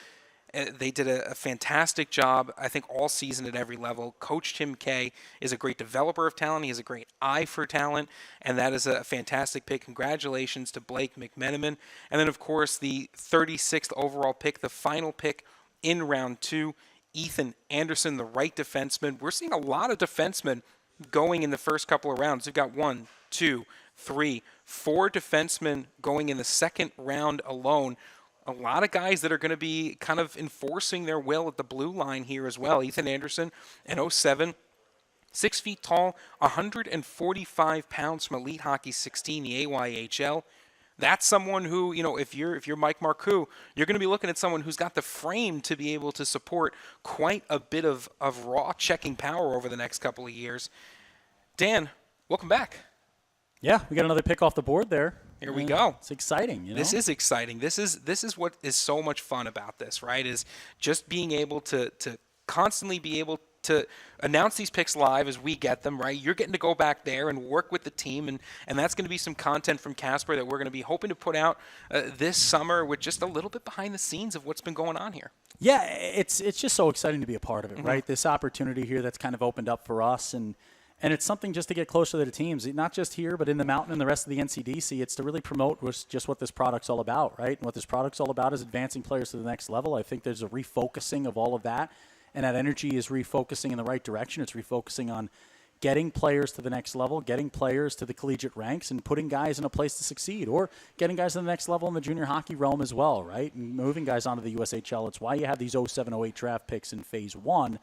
They did a fantastic job, I think, all season at every level. Coach Tim Kay is a great developer of talent. He has a great eye for talent, and that is a fantastic pick. Congratulations to Blake McMenamin. And then, of course, the 36th overall pick, the final pick in round 2, Ethan Anderson, the right defenseman. We're seeing a lot of defensemen going in the first couple of rounds. We've got 1, 2, 3, 4 defensemen going in the second round alone. A lot of guys that are going to be kind of enforcing their will at the blue line here as well. Ethan Anderson, an 07, 6 feet tall, 145 pounds from Elite Hockey 16, the AYHL. That's someone who, if you're Mike Marcoux, you're going to be looking at someone who's got the frame to be able to support quite a bit of raw checking power over the next couple of years. Dan, welcome back. Yeah, we got another pick off the board there. Here we go. It's exciting. This is exciting. This is what is so much fun about this, right? Is just being able to constantly be able to announce these picks live as we get them, right? You're getting to go back there and work with the team, and that's going to be some content from Casper that we're going to be hoping to put out this summer with just a little bit behind the scenes of what's been going on here. Yeah, it's just so exciting to be a part of it, right? This opportunity here that's kind of opened up for us, and it's something just to get closer to the teams, not just here, but in the mountain and the rest of the NCDC. It's to really promote just what this product's all about, right? And what this product's all about is advancing players to the next level. I think there's a refocusing of all of that, and that energy is refocusing in the right direction. It's refocusing on getting players to the next level, getting players to the collegiate ranks, and putting guys in a place to succeed, or getting guys to the next level in the junior hockey realm as well, right? And moving guys onto the USHL. It's why you have these 07-08 draft picks in phase 1.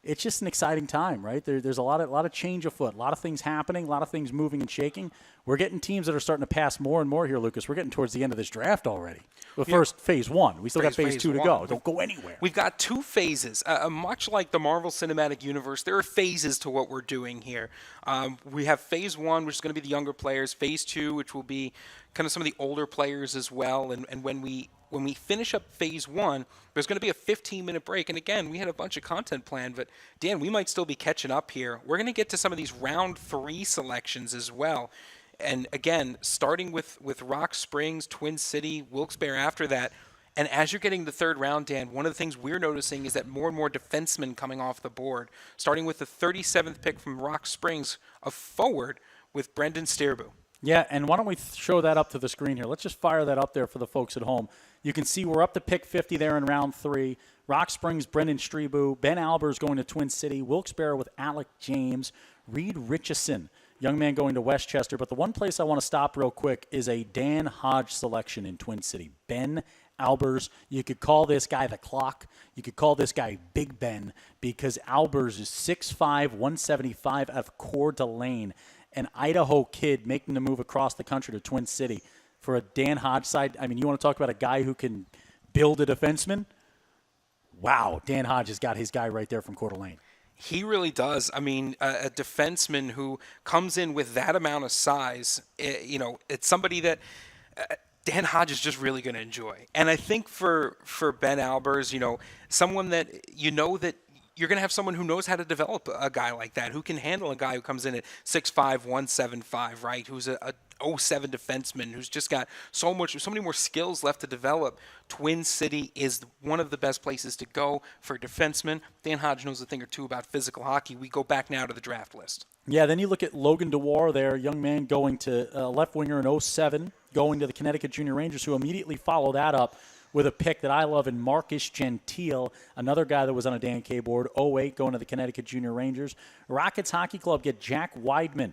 it's just an exciting time, right? There's a lot of change afoot, a lot of things happening, a lot of things moving and shaking. We're getting teams that are starting to pass more and more here, Lucas. We're getting towards the end of this draft already. But first, phase one. We still got phase two to go. Don't go anywhere. We've got two phases. Much like the Marvel Cinematic Universe, there are phases to what we're doing here. We have phase one, which is going to be the younger players. Phase two, which will be kind of some of the older players as well. And when we finish up phase one, there's going to be a 15-minute break. And again, we had a bunch of content planned, but Dan, we might still be catching up here. We're going to get to some of these round 3 selections as well. And again, starting with Rock Springs, Twin City, Wilkes-Barre after that. And as you're getting the third round, Dan, one of the things we're noticing is that more and more defensemen coming off the board, starting with the 37th pick from Rock Springs, a forward with Brendan Steerbu. Yeah, and why don't we show that up to the screen here? Let's just fire that up there for the folks at home. You can see we're up to pick 50 there in round 3. Rock Springs, Brendan Strebu. Ben Albers going to Twin City. Wilkes-Barre with Alec James. Reed Richardson, young man going to Westchester. But the one place I want to stop real quick is a Dan Hodge selection in Twin City. Ben Albers. You could call this guy the clock. You could call this guy Big Ben because Albers is 6'5", 175 out of Coeur d'Alene. An Idaho kid making the move across the country to Twin City for a Dan Hodge side. I mean, you want to talk about a guy who can build a defenseman? Wow, Dan Hodge has got his guy right there from Coeur d'Alene. He really does. I mean, a defenseman who comes in with that amount of size, it's somebody that Dan Hodge is just really going to enjoy. And I think for Ben Albers, someone that that you're going to have someone who knows how to develop a guy like that, who can handle a guy who comes in at 6'5", 175, right? Who's a 07 defenseman, who's just got so many more skills left to develop. Twin City is one of the best places to go for defensemen. Dan Hodge knows a thing or two about physical hockey. We go back now to the draft list. Yeah, then you look at Logan DeWar there, young man going to left winger in 07, going to the Connecticut Junior Rangers, who immediately follow that up with a pick that I love in Marcus Gentile, another guy that was on a Dan K board, 08, going to the Connecticut Junior Rangers. Rockets Hockey Club get Jack Weidman,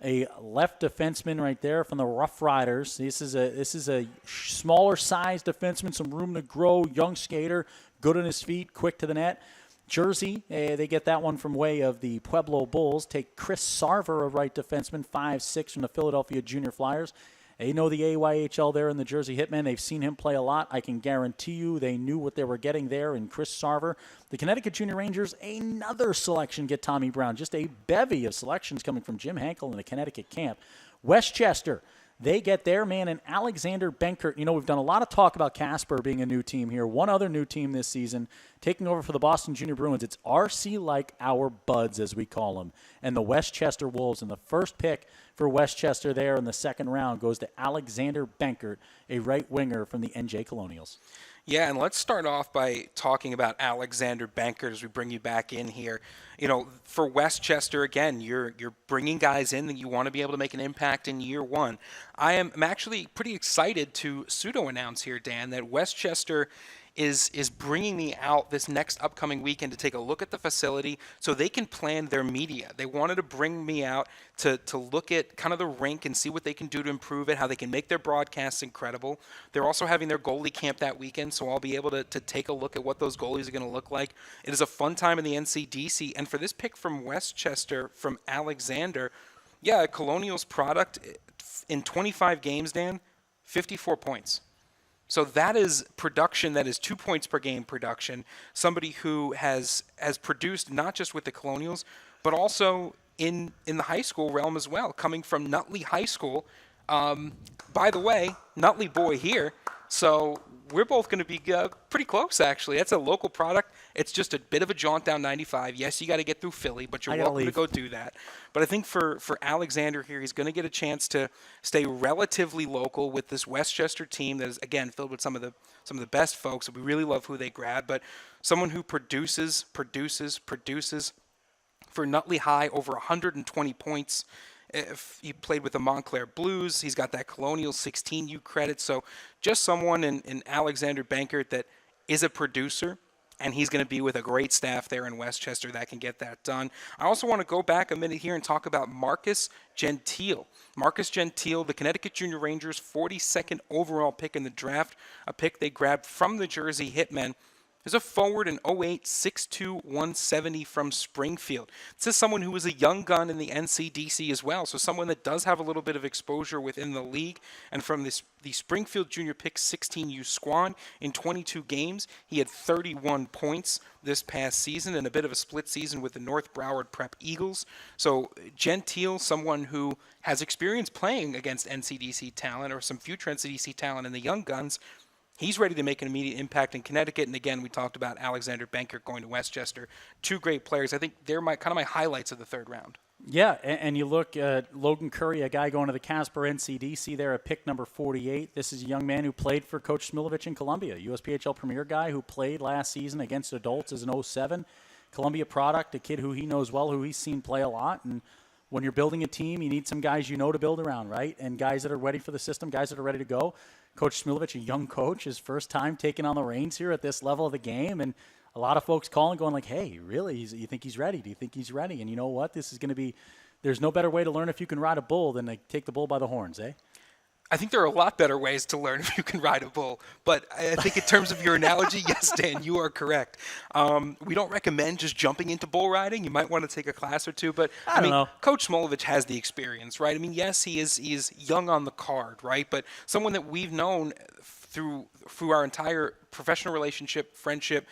a left defenseman right there from the Rough Riders. This is a smaller sized defenseman, some room to grow, young skater, good on his feet, quick to the net. Jersey, they get that one from way of the Pueblo Bulls. Take Chris Sarver, a right defenseman, 5'6", from the Philadelphia Junior Flyers. They know the AYHL there in the Jersey Hitmen. They've seen him play a lot. I can guarantee you they knew what they were getting there in Chris Sarver. The Connecticut Junior Rangers, another selection, get Tommy Brown. Just a bevy of selections coming from Jim Hankel in the Connecticut camp. Westchester, they get their man in Alexander Benkert. We've done a lot of talk about Casper being a new team here. One other new team this season, taking over for the Boston Junior Bruins. It's RC like our buds, as we call them, and the Westchester Wolves. And the first pick for Westchester there in the second round goes to Alexander Benkert, a right winger from the NJ Colonials. Yeah, and let's start off by talking about Alexander Benkert as we bring you back in here. For Westchester, again, you're bringing guys in that you want to be able to make an impact in year one. I'm actually pretty excited to pseudo-announce here, Dan, that Westchester is bringing me out this next upcoming weekend to take a look at the facility so they can plan their media. They wanted to bring me out to look at kind of the rink and see what they can do to improve it, how they can make their broadcasts incredible. They're also having their goalie camp that weekend, so I'll be able to take a look at what those goalies are going to look like. It is a fun time in the NCDC, and for this pick from Westchester, from Alexander, yeah, Colonials product in 25 games, Dan, 54 points. So that is production, that is 2 points per game production. Somebody who has produced not just with the Colonials, but also in the high school realm as well, coming from Nutley High School. By the way, Nutley boy here. So we're both going to be pretty close, actually. That's a local product. It's just a bit of a jaunt down 95. Yes, you got to get through Philly, but you're welcome to go do that. But I think for Alexander here, he's going to get a chance to stay relatively local with this Westchester team that is, again, filled with some of the best folks. We really love who they grab, but someone who produces for Nutley High, over 120 points. If he played with the Montclair Blues, he's got that Colonial 16U credit. So just someone in Alexander Benkert that is a producer, and he's going to be with a great staff there in Westchester that can get that done. I also want to go back a minute here and talk about Marcus Gentile. Marcus Gentile, the Connecticut Junior Rangers' 42nd overall pick in the draft, a pick they grabbed from the Jersey Hitmen. There's a forward in 08, 6'2", 170 from Springfield. This is someone who was a young gun in the NCDC as well, so someone that does have a little bit of exposure within the league. And from the Springfield Junior Pick 16U squad in 22 games, he had 31 points this past season and a bit of a split season with the North Broward Prep Eagles. So Gentile, someone who has experience playing against NCDC talent or some future NCDC talent in the young guns. He's ready to make an immediate impact in Connecticut. And again, we talked about Alexander Benkert going to Westchester. Two great players. I think they're kind of my highlights of the third round. Yeah, and you look at Logan Curry, a guy going to the Casper NCDC there at pick number 48. This is a young man who played for Coach Smilovich in Columbia, USPHL Premier guy who played last season against adults as an 07. Columbia product, a kid who he knows well, who he's seen play a lot. And when you're building a team, you need some guys you know to build around, right? And guys that are ready for the system, guys that are ready to go. Coach Smilovich, a young coach, his first time taking on the reins here at this level of the game. And a lot of folks calling, going like, hey, really? You think he's ready? Do you think he's ready? And you know what? This is going to be – there's no better way to learn if you can ride a bull than to take the bull by the horns, eh? I think there are a lot better ways to learn if you can ride a bull. But I think in terms of your analogy, yes, Dan, you are correct. We don't recommend just jumping into bull riding. You might want to take a class or two. But, I mean, Coach Smolovich has the experience, right? I mean, yes, he is young on the card, right? But someone that we've known through our entire professional relationship, friendship,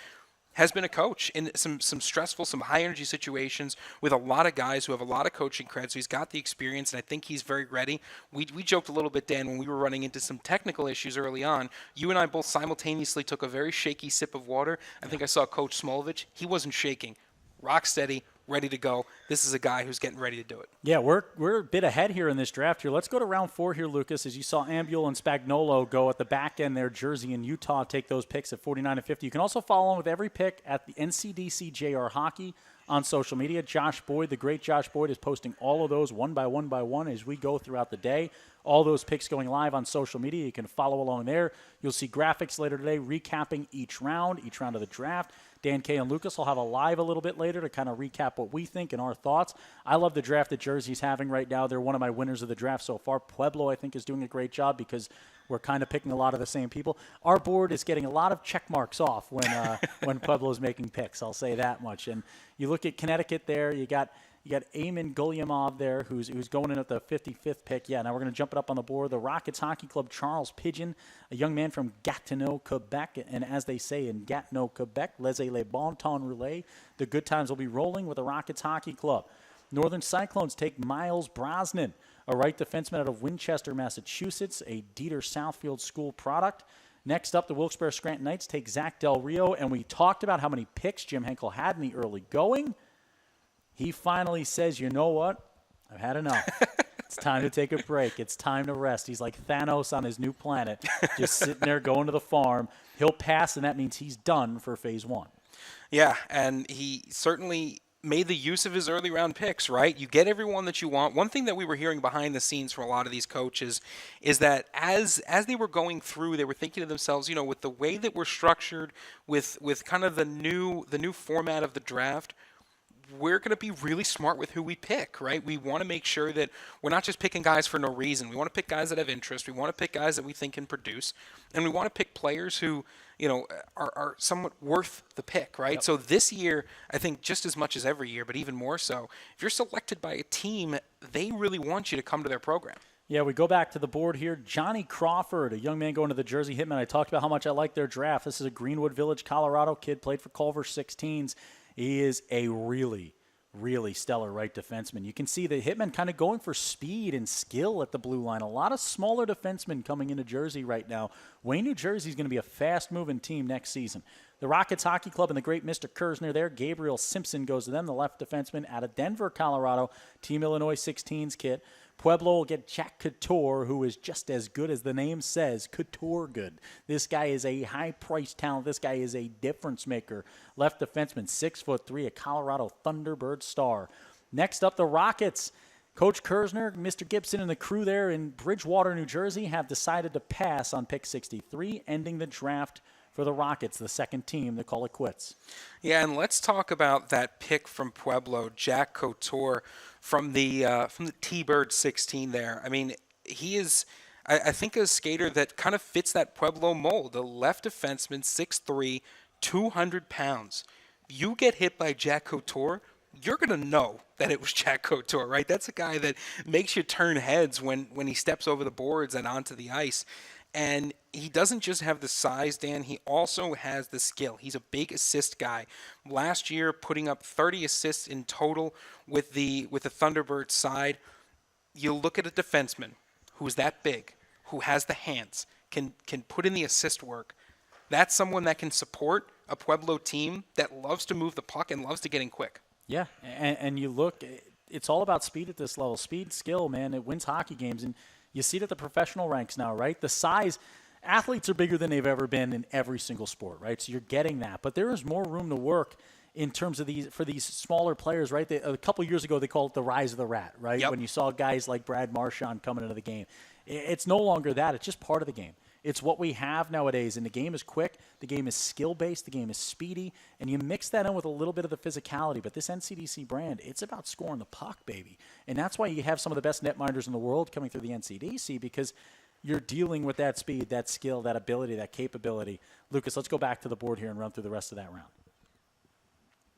has been a coach in some stressful, some high-energy situations with a lot of guys who have a lot of coaching cred, so he's got the experience, and I think he's very ready. We joked a little bit, Dan, when we were running into some technical issues early on. You and I both simultaneously took a very shaky sip of water. I think I saw Coach Smolovich. He wasn't shaking. Rock steady, ready to go. This is a guy who's getting ready to do it. Yeah, we're a bit ahead here in this draft here. Let's go to round 4 here, Lucas, as you saw Ambule and Spagnolo go at the back end there. Jersey and Utah take those picks at 49 and 50. You can also follow along with every pick at the NCDC JR Hockey on social media. Josh Boyd, the great Josh Boyd, is posting all of those one by one as we go throughout the day. All those picks going live on social media. You can follow along there. You'll see graphics later today recapping each round of the draft. Dan K and Lucas will have a live a little bit later to kind of recap what we think and our thoughts. I love the draft that Jersey's having right now. They're one of my winners of the draft so far. Pueblo, I think, is doing a great job because we're kind of picking a lot of the same people. Our board is getting a lot of check marks off when Pueblo's making picks. I'll say that much. And you look at Connecticut there, you got Eamon Gulyamov there, who's going in at the 55th pick. Yeah, now we're going to jump it up on the board. The Rockets Hockey Club, Charles Pigeon, a young man from Gatineau, Quebec. And as they say in Gatineau, Quebec, laissez les bon temps rouler. The good times will be rolling with the Rockets Hockey Club. Northern Cyclones take Miles Brosnan, a right defenseman out of Winchester, Massachusetts, a Dieter Southfield School product. Next up, the Wilkes-Barre Scranton Knights take Zach Del Rio. And we talked about how many picks Jim Henkel had in the early going. He finally says, you know what? I've had enough. It's time to take a break. It's time to rest. He's like Thanos on his new planet, just sitting there going to the farm. He'll pass, and that means he's done for phase 1. Yeah, and he certainly made the use of his early round picks, right? You get everyone that you want. One thing that we were hearing behind the scenes from a lot of these coaches is that as they were going through, they were thinking to themselves, you know, with the way that we're structured, with kind of the new format of the draft, we're going to be really smart with who we pick, right? We want to make sure that we're not just picking guys for no reason. We want to pick guys that have interest. We want to pick guys that we think can produce. And we want to pick players who, you know, are somewhat worth the pick, right? Yep. So this year, I think just as much as every year, but even more so, if you're selected by a team, they really want you to come to their program. Yeah, we go back to the board here. Johnny Crawford, a young man going to the Jersey Hitmen. I talked about how much I like their draft. This is a Greenwood Village, Colorado kid, played for Culver 16s. He is a really, really stellar right defenseman. You can see the Hitmen kind of going for speed and skill at the blue line. A lot of smaller defensemen coming into Jersey right now. Wayne, New Jersey is going to be a fast-moving team next season. The Rockets Hockey Club and the great Mr. Kersner there. Gabriel Simpson goes to them, the left defenseman out of Denver, Colorado. Team Illinois 16s kit. Pueblo will get Jack Couture, who is just as good as the name says, Couture good. This guy is a high-priced talent. This guy is a difference maker. Left defenseman, 6'3", a Colorado Thunderbird star. Next up, the Rockets. Coach Kersner, Mr. Gibson, and the crew there in Bridgewater, New Jersey have decided to pass on pick 63, ending the draft for the Rockets, the second team to call it quits. Yeah, and let's talk about that pick from Pueblo, Jack Couture, from the T-Bird 16 there. I mean, he is, I think, a skater that kind of fits that Pueblo mold. A left defenseman, 6'3", 200 pounds. You get hit by Jack Couture, you're going to know that it was Jack Couture, right? That's a guy that makes you turn heads when he steps over the boards and onto the ice. And he doesn't just have the size, Dan. He also has the skill. He's a big assist guy. Last year, putting up 30 assists in total with the Thunderbirds side. You look at a defenseman who's that big, who has the hands, can put in the assist work. That's someone that can support a Pueblo team that loves to move the puck and loves to get in quick. Yeah, and you look, it's all about speed at this level. Speed, skill, man, it wins hockey games. And you see it at the professional ranks now, right? The size, athletes are bigger than they've ever been in every single sport, right? So you're getting that. But there is more room to work in terms of these smaller players, right? A couple years ago, they called it the rise of the rat, right? Yep. When you saw guys like Brad Marchand coming into the game. It's no longer that. It's just part of the game. It's what we have nowadays, and the game is quick, the game is skill-based, the game is speedy, and you mix that in with a little bit of the physicality. But this NCDC brand, it's about scoring the puck, baby. And that's why you have some of the best netminders in the world coming through the NCDC, because you're dealing with that speed, that skill, that ability, that capability. Lucas, let's go back to the board here and run through the rest of that round.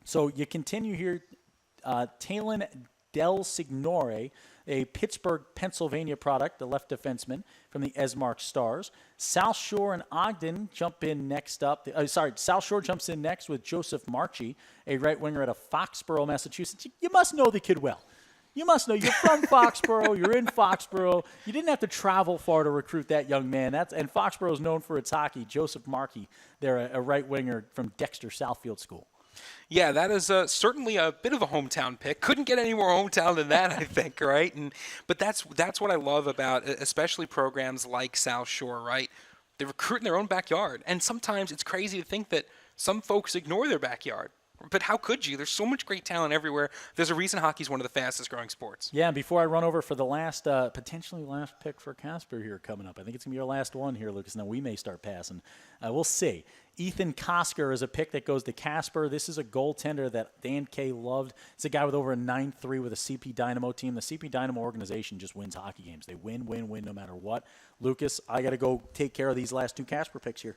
So you continue here, Talon Del Signore, a Pittsburgh, Pennsylvania product, the left defenseman from the Esmark Stars. South Shore and Ogden jump in next up. South Shore jumps in next with Joseph Marchi, a right winger out of Foxborough, Massachusetts. You must know the kid well. You must know. You're from Foxborough. You're in Foxborough. You didn't have to travel far to recruit that young man. And Foxborough is known for its hockey. Joseph Marchi, they're a right winger from Dexter Southfield School. Yeah, that is certainly a bit of a hometown pick. Couldn't get any more hometown than that, I think, right? But that's what I love about especially programs like South Shore, right? They recruit in their own backyard. And sometimes it's crazy to think that some folks ignore their backyard. But how could you? There's so much great talent everywhere. There's a reason hockey's one of the fastest growing sports. Yeah, and before I run over for the last, potentially last pick for Casper here coming up, I think it's going to be our last one here, Lucas. Now we may start passing. We'll see. Ethan Kosker is a pick that goes to Casper. This is a goaltender that Dan K loved. It's a guy with over a 9-3 with a CP Dynamo team. The CP Dynamo organization just wins hockey games. They win no matter what. Lucas, I got to go take care of these last two Casper picks here.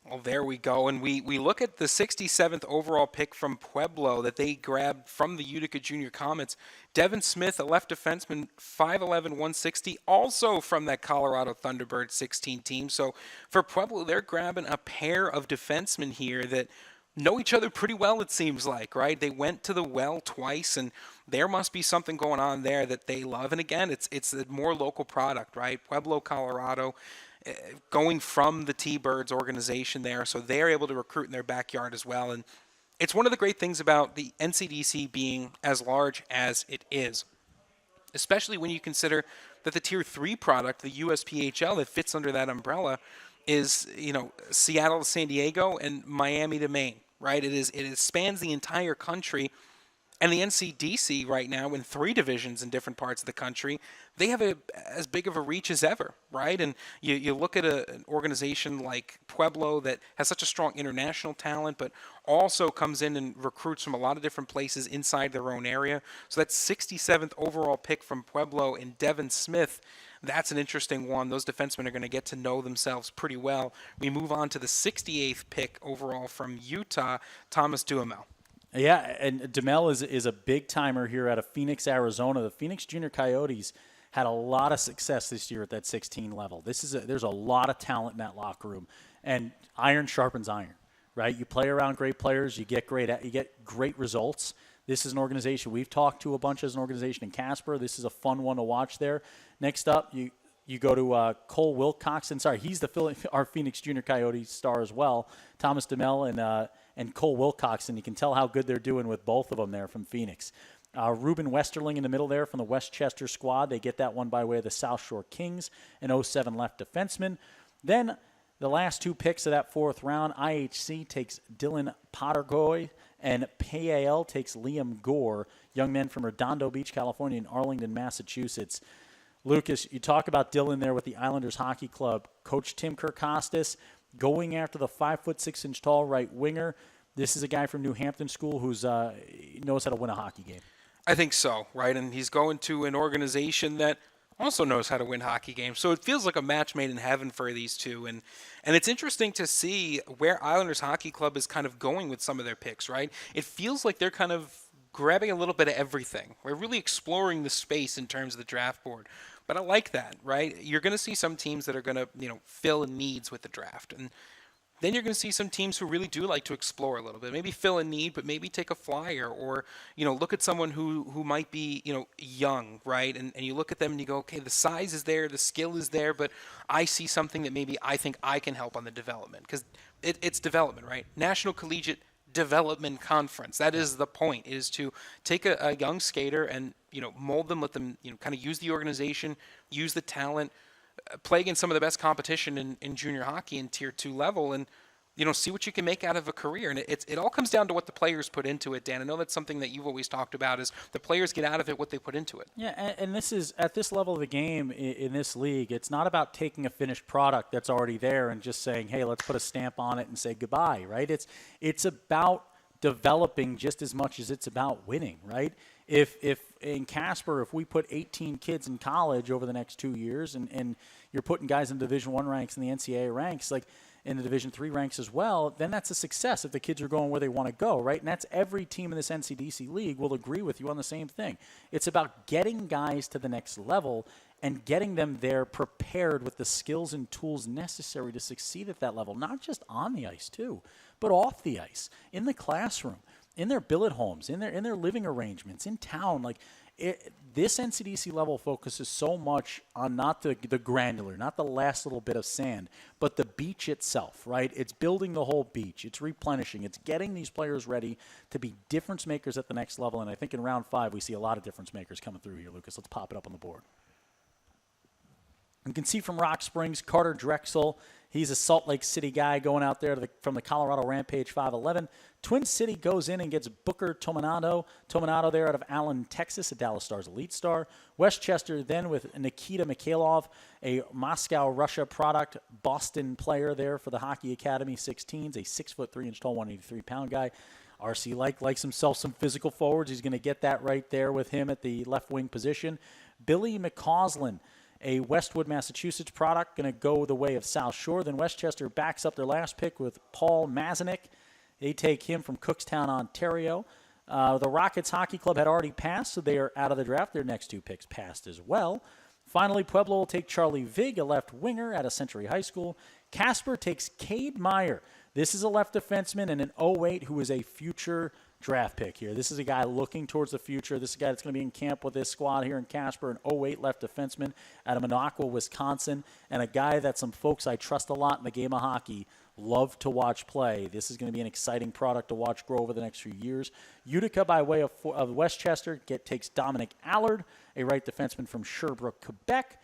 Well, there we go. And we look at the 67th overall pick from Pueblo that they grabbed from the Utica Junior Comets. Devin Smith, a left defenseman, 5'11", 160, also from that Colorado Thunderbird 16 team. So for Pueblo, they're grabbing a pair of defensemen here that know each other pretty well, it seems like, right? They went to the well twice, and there must be something going on there that they love. And again, it's a more local product, right? Pueblo, Colorado, going from the T-Birds organization there, so they're able to recruit in their backyard as well. And it's one of the great things about the NCDC being as large as it is, especially when you consider that the Tier 3 product, the USPHL that fits under that umbrella, is, Seattle to San Diego and Miami to Maine, right? It spans the entire country. And the NCDC right now, in 3 divisions in different parts of the country, they have as big of a reach as ever, right? And you look at an organization like Pueblo that has such a strong international talent, but also comes in and recruits from a lot of different places inside their own area. So that 67th overall pick from Pueblo in Devin Smith, that's an interesting one. Those defensemen are going to get to know themselves pretty well. We move on to the 68th pick overall from Utah, Thomas Duhamel. Yeah, and DeMel is a big-timer here out of Phoenix, Arizona. The Phoenix Junior Coyotes had a lot of success this year at that 16 level. There's a lot of talent in that locker room, and iron sharpens iron, right? You play around great players, you get great results. This is an organization we've talked to a bunch as an organization in Casper. This is a fun one to watch there. Next up, you go to Cole Wilcoxon. Sorry, he's our Phoenix Junior Coyotes star as well. Thomas DeMel and Cole Wilcoxon. You can tell how good they're doing with both of them there from Phoenix. Ruben Westerling in the middle there from the Westchester squad. They get that one by way of the South Shore Kings, an 07 left defenseman. Then the last 2 picks of that 4th round, IHC takes Dylan Pottergoy, and PAL takes Liam Gore, young men from Redondo Beach, California, and Arlington, Massachusetts. Lucas, you talk about Dylan there with the Islanders Hockey Club. Coach Tim Kirkostas going after the 5'6" tall right winger. This is a guy from New Hampton School who's knows how to win a hockey game. I think so, right? And he's going to an organization that also knows how to win hockey games. So it feels like a match made in heaven for these two. And it's interesting to see where Islanders Hockey Club is kind of going with some of their picks, right? It feels like they're kind of grabbing a little bit of everything. We're really exploring the space in terms of the draft board. But I like that, right? You're going to see some teams that are going to, fill in needs with the draft. And then you're going to see some teams who really do like to explore a little bit, maybe fill a need, but maybe take a flyer or, look at someone who might be, young, right? And you look at them and you go, okay, the size is there, the skill is there, but I see something that maybe I think I can help on the development because it's development, right? National Collegiate Development Conference. That is the point, is to take a young skater and, mold them, let them, kind of use the organization, use the talent, play against some of the best competition in junior hockey in Tier 2 level and, see what you can make out of a career. And it all comes down to what the players put into it, Dan. I know that's something that you've always talked about is the players get out of it what they put into it. Yeah, and this is, at this level of the game in this league, it's not about taking a finished product that's already there and just saying, hey, let's put a stamp on it and say goodbye, right? It's about developing just as much as it's about winning, right? If in Casper, if we put 18 kids in college over the next 2 years and you're putting guys in Division I ranks and the NCAA ranks, like in the Division III ranks as well, then that's a success if the kids are going where they want to go, right? And that's every team in this NCDC league will agree with you on the same thing. It's about getting guys to the next level and getting them there prepared with the skills and tools necessary to succeed at that level, not just on the ice too, but off the ice, in the classroom, in their billet homes, in their living arrangements, in town. Like this NCDC level focuses so much on not the granular, not the last little bit of sand, but the beach itself, right? It's building the whole beach. It's replenishing. It's getting these players ready to be difference makers at the next level. And I think in round 5, we see a lot of difference makers coming through here, Lucas. Let's pop it up on the board. You can see from Rock Springs, Carter Drexel. He's a Salt Lake City guy going out there from the Colorado Rampage 5'11". Twin City goes in and gets Booker Tominato. Tominato there out of Allen, Texas, a Dallas Stars elite star. Westchester then with Nikita Mikhailov, a Moscow, Russia product, Boston player there for the Hockey Academy 16s, a 6'3" tall, 183-pound guy. RC likes himself some physical forwards. He's going to get that right there with him at the left wing position. Billy McCausland, a Westwood, Massachusetts product, going to go the way of South Shore. Then Westchester backs up their last pick with Paul Mazanik. They take him from Cookstown, Ontario. The Rockets Hockey Club had already passed, so they are out of the draft. Their next 2 picks passed as well. Finally, Pueblo will take Charlie Vig, a left winger out of Century High School. Casper takes Cade Meyer. This is a left defenseman and an 08 who is a future draft pick here. This is a guy looking towards the future. This is a guy that's going to be in camp with this squad here in Casper, an 08 left defenseman out of Minocqua, Wisconsin, and a guy that some folks I trust a lot in the game of hockey love to watch play. This is going to be an exciting product to watch grow over the next few years. Utica, by way of Westchester, takes Dominic Allard, a right defenseman from Sherbrooke, Quebec.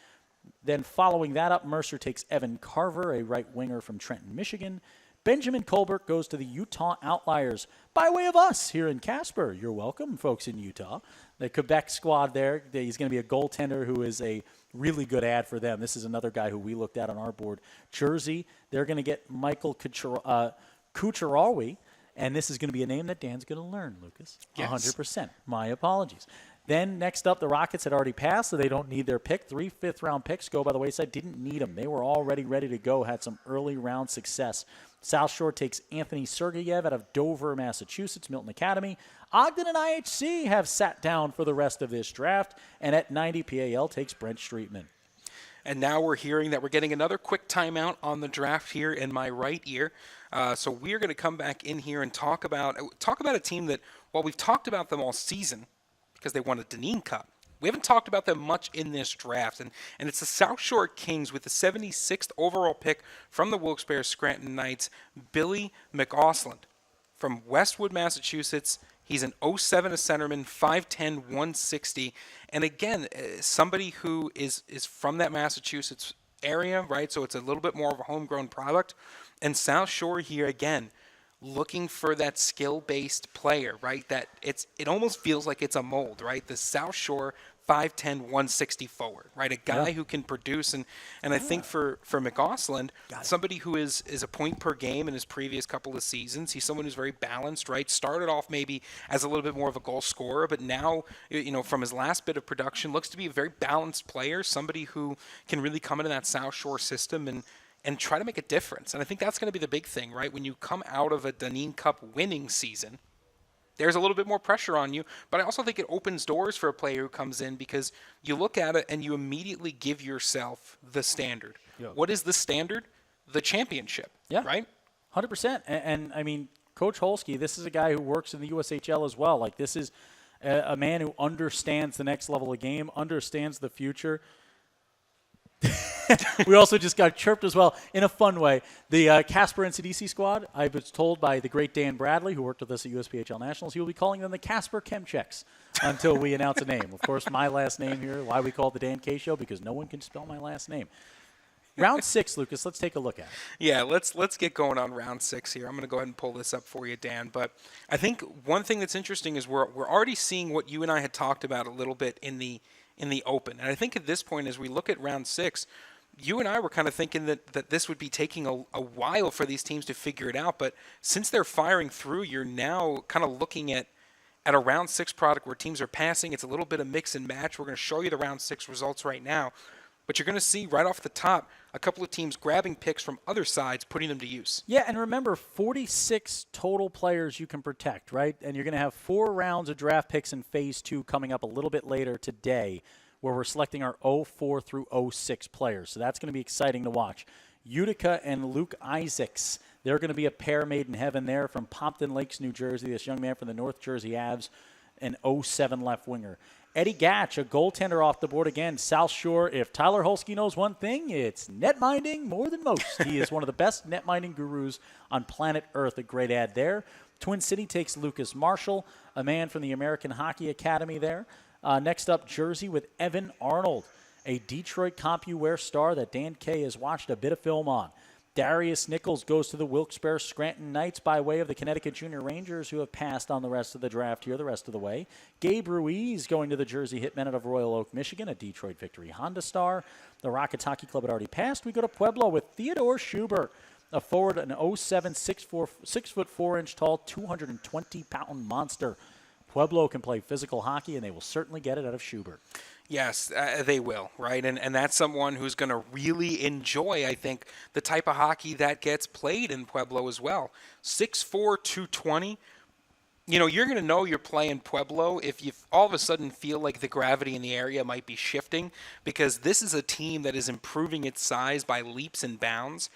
Then following that up, Mercer takes Evan Carver, a right winger from Trenton, Michigan. Benjamin Colbert goes to the Utah Outliers by way of us here in Casper. You're welcome, folks in Utah. The Quebec squad there, he's going to be a goaltender who is a really good ad for them. This is another guy who we looked at on our board. Jersey, they're going to get Michael Kucherawi, and this is going to be a name that Dan's going to learn, Lucas. Yes. 100%. My apologies. Then next up, the Rockets had already passed, so they don't need their pick. 3 fifth-round picks go by the wayside. Didn't need them. They were already ready to go, had some early round success. South Shore takes Anthony Sergeyev out of Dover, Massachusetts, Milton Academy. Ogden and IHC have sat down for the rest of this draft. And at 90, PAL takes Brent Streetman. And now we're hearing that we're getting another quick timeout on the draft here in my right ear. So we're going to come back in here and talk about a team that, while we've talked about them all season because they won a Dineen Cup, we haven't talked about them much in this draft, and it's the South Shore Kings with the 76th overall pick from the Wilkes-Barre Scranton Knights, Billy McCausland from Westwood, Massachusetts. He's an 07 a centerman, 5'10", 160, and again, somebody who is from that Massachusetts area, right? So it's a little bit more of a homegrown product, and South Shore here again, looking for that skill-based player, right? That it almost feels like it's a mold, right? The South Shore 5'10", 160 forward, right? A guy who can produce. And I think for McGosselin, somebody who is a point per game in his previous couple of seasons, he's someone who's very balanced, right? Started off maybe as a little bit more of a goal scorer, but now, from his last bit of production, looks to be a very balanced player, somebody who can really come into that South Shore system and try to make a difference. And I think that's going to be the big thing, right? When you come out of a Dunedin Cup winning season, there's a little bit more pressure on you, but I also think it opens doors for a player who comes in because you look at it and you immediately give yourself the standard. Yeah. What is the standard? The championship, right? 100%. And I mean, Coach Holsky, this is a guy who works in the USHL as well. Like, this is a man who understands the next level of game, understands the future. We also just got chirped as well in a fun way. The Casper NCDC squad, I was told by the great Dan Bradley, who worked with us at USPHL Nationals, he will be calling them the Casper Chemchecks until we announce a name. Of course, my last name here, why we call it the Dan K Show, because no one can spell my last name. Round 6, Lucas, let's take a look at it. Yeah, let's get going on round 6 here. I'm going to go ahead and pull this up for you, Dan. But I think one thing that's interesting is we're already seeing what you and I had talked about a little bit in the open. And I think at this point, as we look at round 6, you and I were kind of thinking that this would be taking a while for these teams to figure it out. But since they're firing through, you're now kind of looking at a round 6 product where teams are passing. It's a little bit of mix and match. We're going to show you the round 6 results right now. But you're going to see right off the top a couple of teams grabbing picks from other sides, putting them to use. Yeah, and remember, 46 total players you can protect, right? And you're going to have 4 rounds of draft picks in Phase 2 coming up a little bit later today, where we're selecting our 04 through 06 players. So that's going to be exciting to watch. Utica and Luke Isaacs, they're going to be a pair made in heaven there from Pompton Lakes, New Jersey, this young man from the North Jersey Avs, an 07 left winger. Eddie Gatch, a goaltender off the board again. South Shore, if Tyler Holsky knows one thing, it's net minding more than most. He is one of the best net minding gurus on planet Earth. A great ad there. Twin City takes Lucas Marshall, a man from the American Hockey Academy there. Next up, Jersey with Evan Arnold, a Detroit CompuWare star that Dan K has watched a bit of film on. Darius Nichols goes to the Wilkes-Barre Scranton Knights by way of the Connecticut Junior Rangers, who have passed on the rest of the draft here the rest of the way. Gabe Ruiz going to the Jersey Hitmen out of Royal Oak, Michigan, a Detroit Victory Honda star. The Rockets Hockey Club had already passed. We go to Pueblo with Theodore Schubert, a forward, an 07, 6'4" tall, 220-pound monster. Pueblo can play physical hockey, and they will certainly get it out of Schubert. Yes, they will, right? And that's someone who's going to really enjoy, I think, the type of hockey that gets played in Pueblo as well. 6'4", 220. You're going to know you're playing Pueblo if you all of a sudden feel like the gravity in the area might be shifting, because this is a team that is improving its size by leaps and bounds.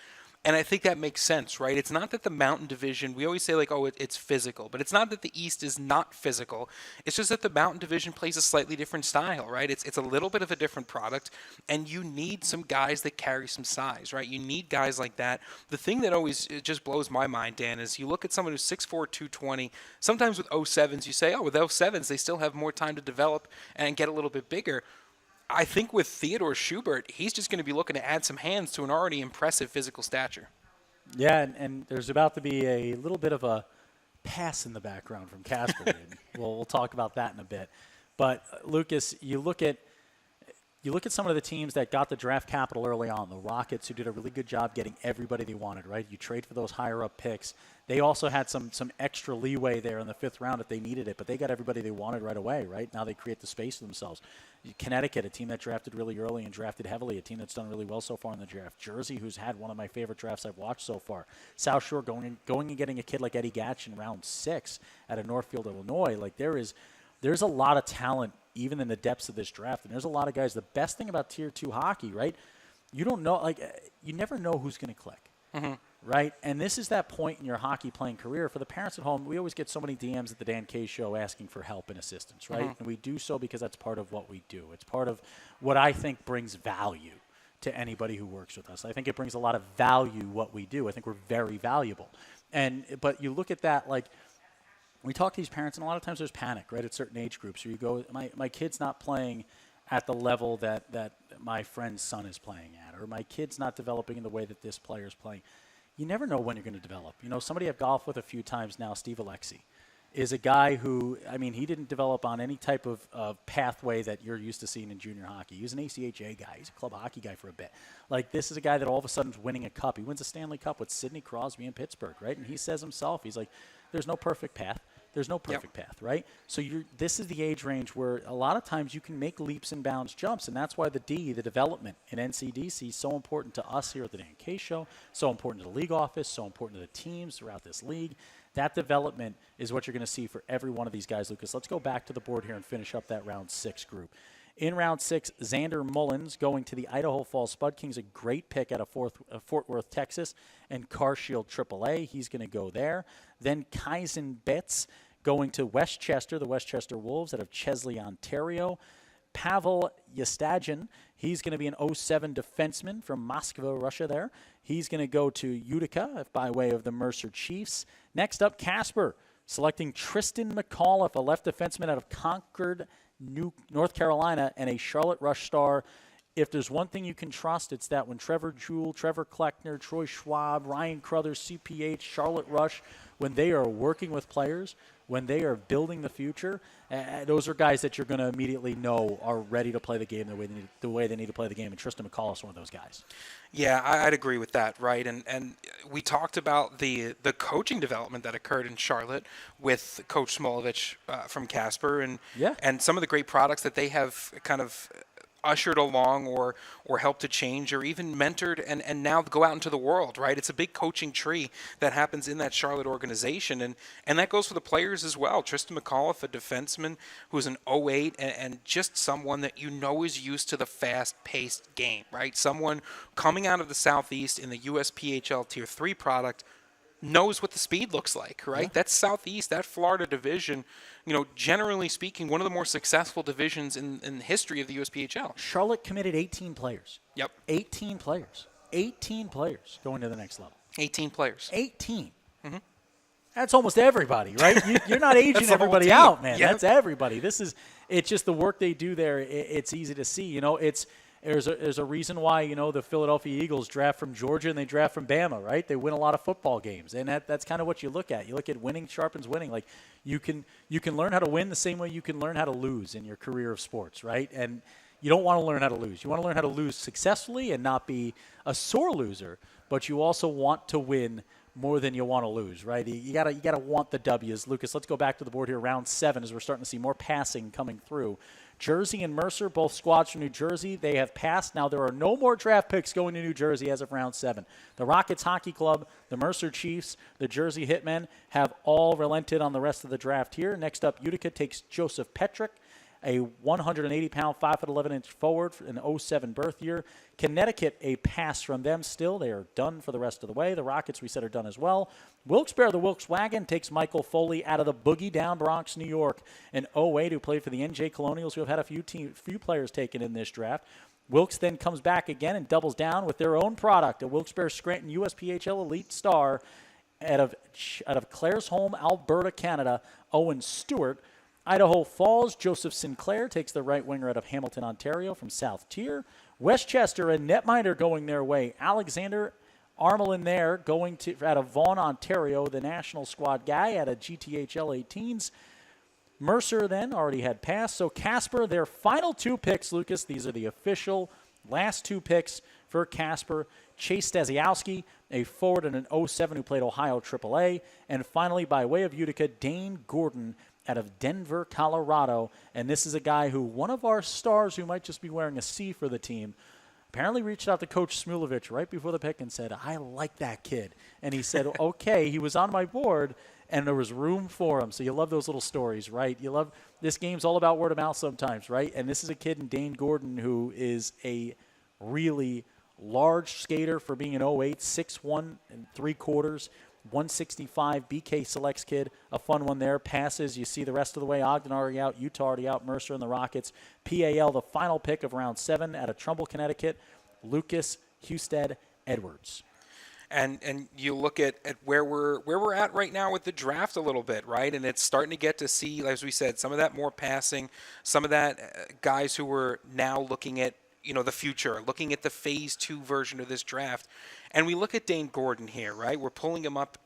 And I think that makes sense, right? It's not that the Mountain Division, we always say like, oh, it's physical, but it's not that the East is not physical. It's just that the Mountain Division plays a slightly different style, right? It's a little bit of a different product, and you need some guys that carry some size, right? You need guys like that. The thing that always just blows my mind, Dan, is you look at someone who's 6'4", 220. Sometimes with 07s, you say, oh, with 07s, they still have more time to develop and get a little bit bigger. I think with Theodore Schubert, he's just going to be looking to add some hands to an already impressive physical stature. Yeah, and there's about to be a little bit of a pass in the background from Casper. we'll talk about that in a bit. But, Lucas, you look at some of the teams that got the draft capital early on, the Rockets, who did a really good job getting everybody they wanted, right? You trade for those higher-up picks. They also had some extra leeway there in the 5th round if they needed it, but they got everybody they wanted right away, right? Now they create the space for themselves. Connecticut, a team that drafted really early and drafted heavily, a team that's done really well so far in the draft. Jersey, who's had one of my favorite drafts I've watched so far. South Shore going and getting a kid like Eddie Gatch in round 6 out of Northfield, Illinois. Like, there's a lot of talent even in the depths of this draft, and there's a lot of guys. The best thing about Tier 2 hockey, right, you don't know, like, you never know who's going to click. Mm-hmm. Right? And this is that point in your hockey playing career. For the parents at home, we always get so many DMs at the Dan K Show asking for help and assistance, right? Mm-hmm. And we do so because that's part of what we do. It's part of what I think brings value to anybody who works with us. I think it brings a lot of value what we do. I think we're very valuable. But you look at that, like, we talk to these parents, and a lot of times there's panic, right, at certain age groups where you go, my kid's not playing at the level that my friend's son is playing at, or my kid's not developing in the way that this player is playing. You never know when you're going to develop. Somebody I've golfed with a few times now, Steve Alexi. is a guy who, I mean, he didn't develop on any type of pathway that you're used to seeing in junior hockey. He was an ACHA guy. He's a club hockey guy for a bit. Like, this is a guy that all of a sudden is winning a cup. He wins a Stanley Cup with Sidney Crosby in Pittsburgh, right? And he says himself, he's like, there's no perfect path. There's no perfect path, right? So this is the age range where a lot of times you can make leaps and bounds jumps, and that's why the development in NCDC is so important to us here at the Dan K Show, so important to the league office, so important to the teams throughout this league. That development is what you're going to see for every one of these guys, Lucas. Let's go back to the board here and finish up that round 6 group. In round 6, Xander Mullins going to the Idaho Falls Spud Kings, a great pick out of Fort Worth, Texas, and Carshield AAA. He's going to go there. Then Kaizen Betts going to Westchester, the Westchester Wolves out of Chesley, Ontario. Pavel Yastagin, he's going to be an 07 defenseman from Moscow, Russia there. He's going to go to Utica by way of the Mercer Chiefs. Next up, Casper, selecting Tristan McAuliffe, a left defenseman out of Concord, North Carolina, and a Charlotte Rush star. If there's one thing you can trust, it's that when Trevor Jewell, Trevor Kleckner, Troy Schwab, Ryan Crothers, CPH, Charlotte Rush, when they are working with players, when they are building the future, those are guys that you're going to immediately know are ready to play the game the way they need to play the game. And Tristan McAuliffe is one of those guys. Yeah, I'd agree with that, right? And we talked about the coaching development that occurred in Charlotte with Coach Smolovich from Casper, and some of the great products that they have kind of ushered along or helped to change or even mentored and now go out into the world, right? It's a big coaching tree that happens in that Charlotte organization, and that goes for the players as well. Tristan McAuliffe, a defenseman who's an 08 and just someone that you know is used to the fast-paced game, right? Someone coming out of the Southeast in the USPHL Tier 3 product knows what the speed looks like, right? Yeah. That Southeast, that Florida division, generally speaking, one of the more successful divisions in the history of the USPHL. Charlotte committed 18 players. Yep. 18 players. 18 players going to the next level. 18 players. 18. Mm-hmm. That's almost everybody, right? You're not aging everybody out, man. Yep. That's everybody. It's just the work they do there. It's easy to see. There's a reason why, the Philadelphia Eagles draft from Georgia and they draft from Bama, right? They win a lot of football games, and that's kind of what you look at. You look at winning sharpens winning. Like you can learn how to win the same way you can learn how to lose in your career of sports, right? And you don't want to learn how to lose. You want to learn how to lose successfully and not be a sore loser, but you also want to win more than you want to lose, right? You gotta want the W's. Lucas, let's go back to the board here, round 7, as we're starting to see more passing coming through. Jersey and Mercer, both squads from New Jersey, they have passed. Now there are no more draft picks going to New Jersey as of round 7. The Rockets Hockey Club, the Mercer Chiefs, the Jersey Hitmen have all relented on the rest of the draft here. Next up, Utica takes Joseph Petrick, a 180-pound, 5'11" forward, an 07 birth year. Connecticut, a pass from them still. They are done for the rest of the way. The Rockets, we said, are done as well. Wilkes-Barre, the Wilkes Wagon, takes Michael Foley out of the Boogie Down Bronx, New York, an 08 who played for the NJ Colonials, who have had a few players taken in this draft. Wilkes then comes back again and doubles down with their own product, a Wilkes-Barre Scranton USPHL Elite Star out of Claresholm, Alberta, Canada, Owen Stewart. Idaho Falls, Joseph Sinclair takes the right winger out of Hamilton, Ontario from South Tier. Westchester and netminder going their way. Alexander Armelin there going to out of Vaughan, Ontario, the national squad guy out of GTHL 18s. Mercer then already had passed. So Casper, their final 2 picks, Lucas, these are the official last 2 picks for Casper. Chase Stasiowski, a forward and an 07 who played Ohio AAA. And finally, by way of Utica, Dane Gordon out of Denver, Colorado. And this is a guy who, one of our stars who might just be wearing a C for the team, apparently reached out to Coach Smulovich right before the pick and said, I like that kid. And he said, okay, he was on my board, and there was room for him. So you love those little stories, right? You love this game's all about word of mouth sometimes, right? And this is a kid in Dane Gordon who is a really large skater for being an 08, 6'1" and 3/4. 165 BK selects kid, a fun one there. Passes, you see the rest of the way. Ogden already out, Utah already out, Mercer and the Rockets. PAL, the final pick of round 7 out of Trumbull, Connecticut, Lucas Husted Edwards. And you look at where we're at right now with the draft a little bit, right? And it's starting to get to see, as we said, some of that more passing, some of that guys who were now looking at the future, looking at the phase 2 version of this draft. And we look at Dane Gordon here, right? We're pulling him up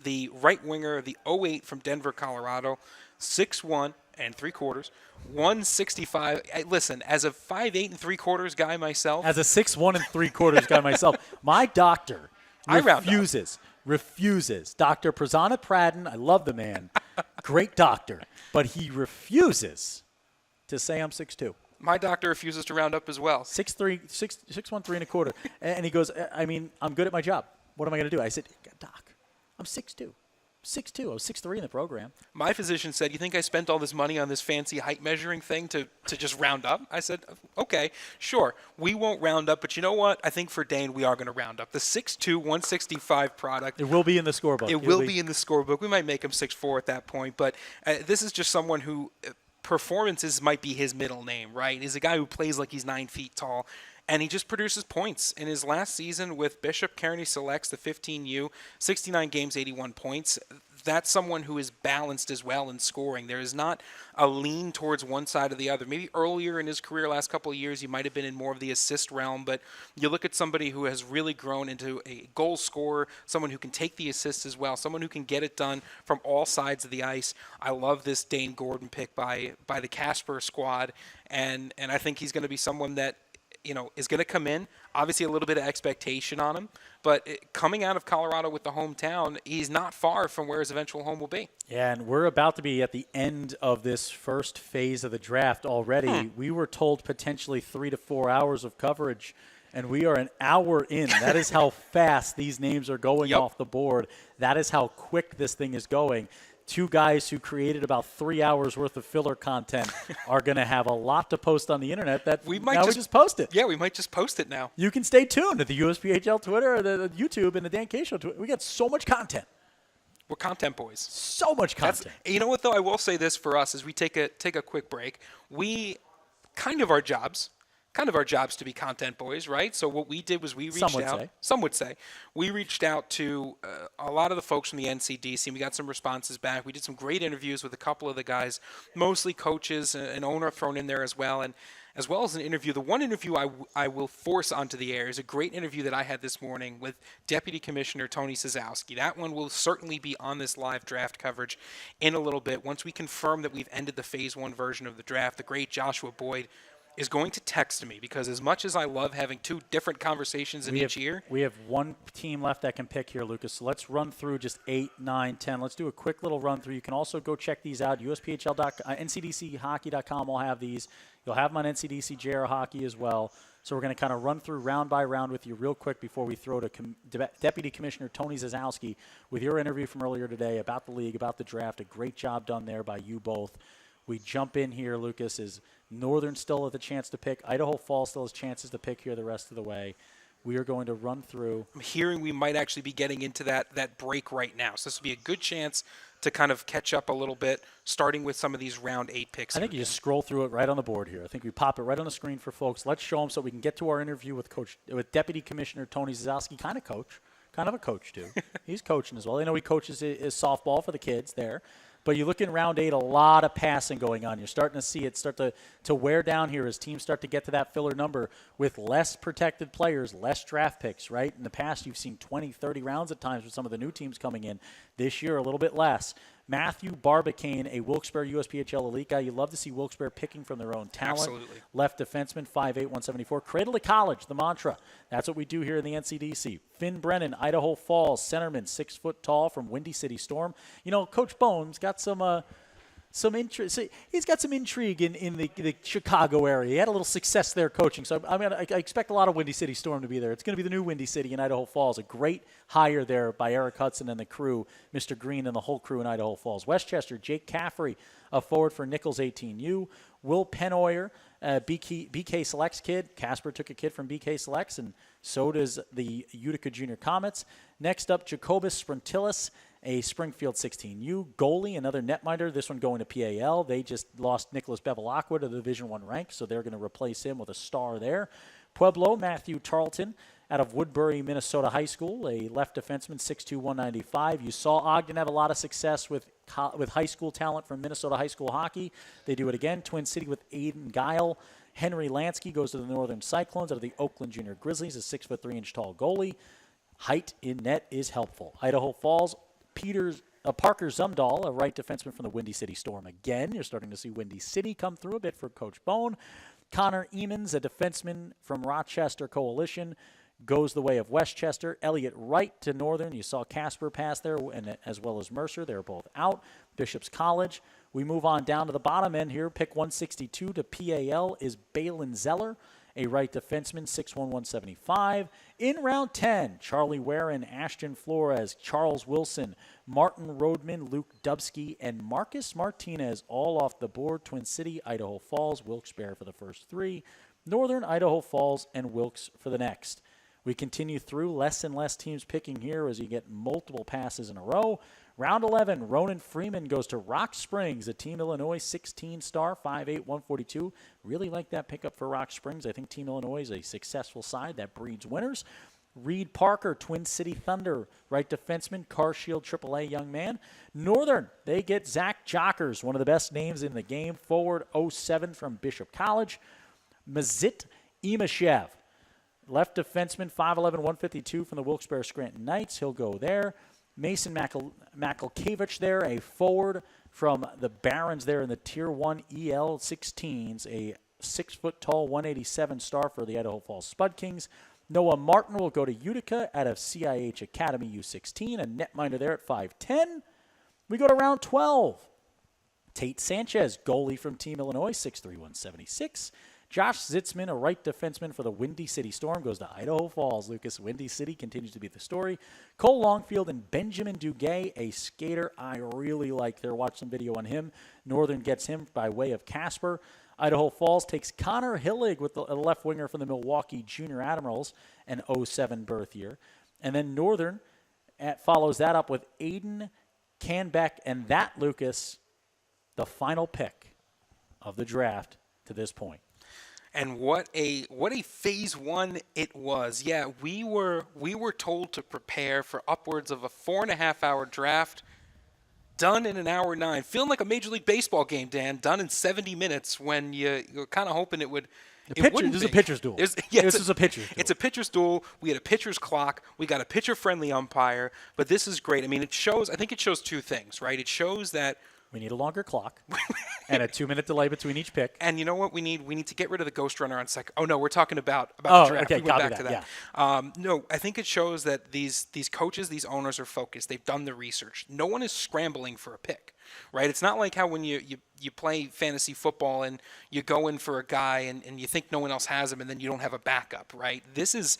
the right winger, the '08 from Denver, Colorado, 6'1" and 3/4, 165. Listen, as a 5'8" and 3/4 guy myself, As a 6'1" and 3/4 guy myself, my doctor refuses. Dr. Prasanna Pradhan, I love the man, great doctor, but he refuses to say I'm 6'2". my doctor refuses to round up as well. 6'1", 3 1/4. And he goes, I mean, I'm good at my job. What am I going to do? I said, Doc, I'm 6'2". 6'2". I was 6'3" in the program. My physician said, "You think I spent all this money on this fancy height measuring thing to just round up?" I said, "Okay, sure. We won't round up, but you know what? I think for Dane, we are going to round up. The 6'2", 165 product. It will be in the scorebook. It will be in the scorebook. We might make him 6'4" at that point, but this is just someone who performances might be his middle name, right? He's a guy who plays like he's 9 feet tall. And he just produces points. In his last season with Bishop, Kearney selects the 15U, 69 games, 81 points. That's someone who is balanced as well in scoring. There is not a lean towards one side or the other. Maybe earlier in his career, last couple of years, he might have been in more of the assist realm, but you look at somebody who has really grown into a goal scorer, someone who can take the assists as well, someone who can get it done from all sides of the ice. I love this Dane Gordon pick by the Casper squad, and I think he's going to be someone that is going to come in. Obviously, a little bit of expectation on him, but coming out of Colorado with the hometown, he's not far from where his eventual home will be. Yeah, and we're about to be at the end of this first phase of the draft already. We were told potentially 3 to 4 hours of coverage, and we are an hour in. That is how fast these names are going off the board. That is how quick this thing is going. Two guys who created about 3 hours worth of filler content are going to have a lot to post on the internet that we just post it. Yeah, we might just post it now. You can stay tuned to the USPHL Twitter or the YouTube and the Dan K Show Twitter. We got so much content. We're content boys. So much content. You know what, though? I will say this for us as we take a quick break. We kind of our jobs to be content boys, right? So what we did was we reached out. Some would say. We reached out to a lot of the folks from the NCDC, and we got some responses back. We did some great interviews with a couple of the guys, mostly coaches, an owner thrown in there as well, and as well as an interview. The one interview I will force onto the air is a great interview that I had this morning with Deputy Commissioner Tony Sazowski. That one will certainly be on this live draft coverage in a little bit. Once we confirm that we've ended the Phase 1 version of the draft, the great Joshua Boyd is going to text me, because as much as I love having two different conversations in each year. We have one team left that can pick here, Lucas. So let's run through just 8, 9, 10. Let's do a quick little run through. You can also go check these out. USPHL.com, NCDChockey.com will have these. You'll have them on NCDC JR Hockey as well. So we're going to kind of run through round by round with you real quick before we throw to Deputy Commissioner Tony Zazowski with your interview from earlier today about the league, about the draft. A great job done there by you both. We jump in here, Lucas, is Northern still has the chance to pick. Idaho Falls still has chances to pick here the rest of the way. We are going to run through. I'm hearing we might actually be getting into that break right now. So this would be a good chance to kind of catch up a little bit, starting with some of these round 8 picks. I think you just scroll through it right on the board here. I think we pop it right on the screen for folks. Let's show them so we can get to our interview with Deputy Commissioner Tony Zazowski, kind of a coach too. He's coaching as well. I know he coaches his softball for the kids there. But you look in round 8, a lot of passing going on. You're starting to see it start to wear down here as teams start to get to that filler number with less protected players, less draft picks, right? In the past, you've seen 20, 30 rounds at times with some of the new teams coming in. This year, a little bit less. Matthew Barbicane, a Wilkes-Barre USPHL elite guy. You love to see Wilkes-Barre picking from their own talent. Absolutely. Left defenseman, 5'8", 174. Cradle to college, the mantra. That's what we do here in the NCDC. Finn Brennan, Idaho Falls, centerman, 6 foot tall from Windy City Storm. You know, Coach Bones got some interest. He's got some intrigue in the Chicago area. He had a little success there coaching. So I expect a lot of Windy City Storm to be there. It's going to be the new Windy City in Idaho Falls. A great hire there by Eric Hudson and the crew, Mr. Green and the whole crew in Idaho Falls. Westchester, Jake Caffrey, a forward for Nichols 18U. Will Pennoyer, BK Selects kid. Casper took a kid from BK Selects, and so does the Utica Junior Comets. Next up, Jacobus Sprintilis, a Springfield 16U goalie, another netminder, this one going to PAL. They just lost Nicholas Bevilacqua to the Division I rank, so they're going to replace him with a star there. Pueblo, Matthew Tarleton, out of Woodbury, Minnesota High School, a left defenseman, 6'2", 195. You saw Ogden have a lot of success with high school talent from Minnesota high school hockey. They do it again. Twin City with Aiden Guile. Henry Lansky goes to the Northern Cyclones out of the Oakland Junior Grizzlies, a 6'3" tall goalie. Height in net is helpful. Idaho Falls, Parker Zumdahl, a right defenseman from the Windy City Storm. Again, you're starting to see Windy City come through a bit for Coach Bone. Connor Emons, a defenseman from Rochester Coalition, goes the way of Westchester. Elliott Wright to Northern. You saw Casper pass there, and as well as Mercer. They're both out. Bishop's College. We move on down to the bottom end here. Pick 162 to PAL is Balin Zeller, a right defenseman, 6'1", 175. In round 10, Charlie Ware and Ashton Flores, Charles Wilson, Martin Rodman, Luke Dubsky, and Marcus Martinez all off the board. Twin City, Idaho Falls, Wilkes-Barre for the first three. Northern, Idaho Falls, and Wilkes for the next. We continue through, less and less teams picking here as you get multiple passes in a row. Round 11, Ronan Freeman goes to Rock Springs, a Team Illinois 16-star, 5'8", 142. Really like that pickup for Rock Springs. I think Team Illinois is a successful side that breeds winners. Reed Parker, Twin City Thunder, right defenseman, Car Shield AAA young man. Northern, they get Zach Jockers, one of the best names in the game, forward 07 from Bishop College. Mazit Imashev, left defenseman, 5'11", 152 from the Wilkes-Barre Scranton Knights. He'll go there. Mason Makalkevich there, a forward from the Barons there in the Tier 1 EL 16s, a 6-foot-tall, 187 star for the Idaho Falls Spud Kings. Noah Martin will go to Utica out of CIH Academy U16, a netminder there at 5'10". We go to round 12. Tate Sanchez, goalie from Team Illinois, 6'3", 176. Josh Zitzman, a right defenseman for the Windy City Storm, goes to Idaho Falls. Lucas, Windy City continues to be the story. Cole Longfield and Benjamin Duguay, a skater I really like there. Watch some video on him. Northern gets him by way of Casper. Idaho Falls takes Connor Hillig with the left winger from the Milwaukee Junior Admirals, an 07 birth year. And then Northern follows that up with Aiden Canbeck, and that, Lucas, the final pick of the draft to this point. And what a phase one it was. Yeah, we were told to prepare for upwards of a 4.5-hour draft, done in an hour 9. Feeling like a Major League Baseball game, Dan, done in 70 minutes when you're kind of hoping it would. This is a pitcher's duel. This is a pitcher's duel. It's a pitcher's duel. We had a pitcher's clock. We got a pitcher-friendly umpire. But this is great. I mean, I think it shows two things, right? It shows that we need a longer clock and a 2-minute delay between each pick. And you know what we need? We need to get rid of the ghost runner on second. Oh, no, we're talking about the draft. Okay, we went back to that. Yeah. No, I think it shows that these coaches, these owners are focused. They've done the research. No one is scrambling for a pick, right? It's not like how when you play fantasy football and you go in for a guy and you think no one else has him and then you don't have a backup, right? These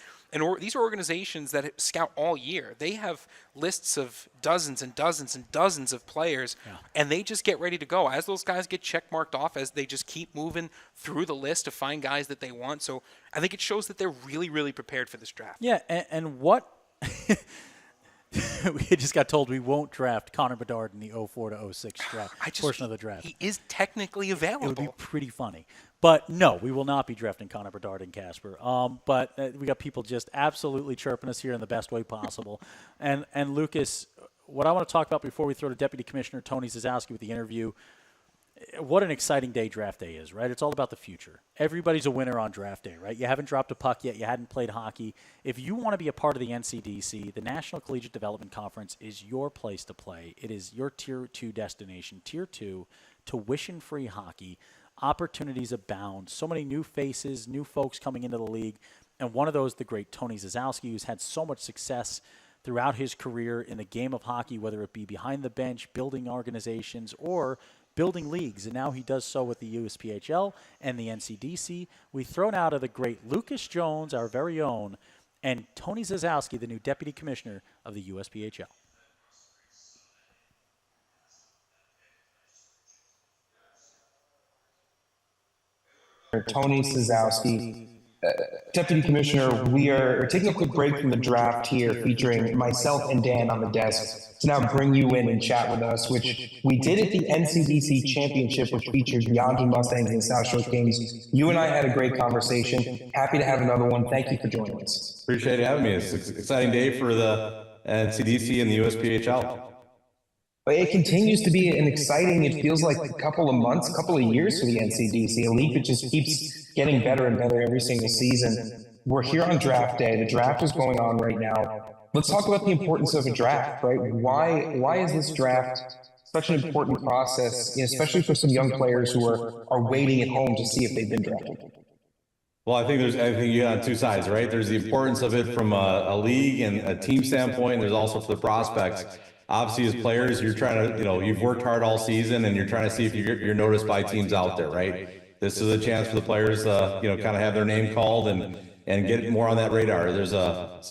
are organizations that scout all year. They have lists of dozens and dozens and dozens of players, and they just get ready to go. As those guys get check marked off, as they just keep moving through the list to find guys that they want. So I think it shows that they're really, really prepared for this draft. Yeah, and what we just got told we won't draft Connor Bedard in the 04 to 06 draft portion of the draft. He is technically available. It would be pretty funny. But no, we will not be drafting Connor Bedard and Casper. But we got people just absolutely chirping us here in the best way possible. And Lucas, what I want to talk about before we throw to Deputy Commissioner Tony Zazowski with the interview, what an exciting day draft day is, right? It's all about the future. Everybody's a winner on draft day, right? You haven't dropped a puck yet. You hadn't played hockey. If you want to be a part of the NCDC, the National Collegiate Development Conference is your place to play. It is your Tier 2 destination. Tier 2, tuition-free hockey. Opportunities abound. So many new faces, new folks coming into the league. And one of those, the great Tony Zazowski, who's had so much success throughout his career in the game of hockey, whether it be behind the bench, building organizations, or building leagues, and now he does so with the USPHL and the NCDC. We've thrown out of the great Lucas Jones, our very own, and Tony Zazowski, the new Deputy Commissioner of the USPHL. Tony Zazowski, Deputy Commissioner, we are taking a quick break from the draft here, featuring myself and Dan on the desk to now bring you in and chat with us, which we did at the NCDC Championship, which featured the Yonge Mustangs and South Shore Kings. You and I had a great conversation. Happy to have another one. Thank you for joining us. Appreciate having me. It's an exciting day for the NCDC and the USPHL. It continues to be an exciting, it feels like a couple of months, a couple of years for the NCDC, a league that just keeps getting better and better every single season. We're here on draft day. The draft is going on right now. let's talk about the importance of a draft, right? Why is this draft such an important process, especially for some young players who are waiting at home to see if they've been drafted? Well, I think you got on two sides, right? There's the importance of it from a league and a team standpoint, and there's also for the prospects. Obviously, as players, you're trying to, you've worked hard all season, and you're trying to see if you're noticed by teams out there, right? This is a chance for the players to, kind of have their name called and get more on that radar. There's a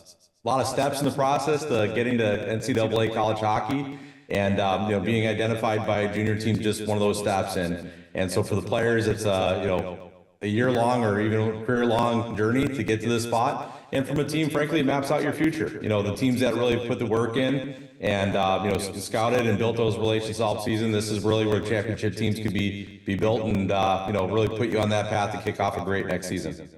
lot of steps in the process to getting to NCAA college hockey, and being identified by a junior team, just one of those steps. And so for the players, it's a year-long or even career-long journey to get to this spot. And from a team, frankly, it maps out your future. The teams that really put the work in and scouted and built those relationships all season. This is really where championship teams could be built and really put you on that path to kick off a great next season.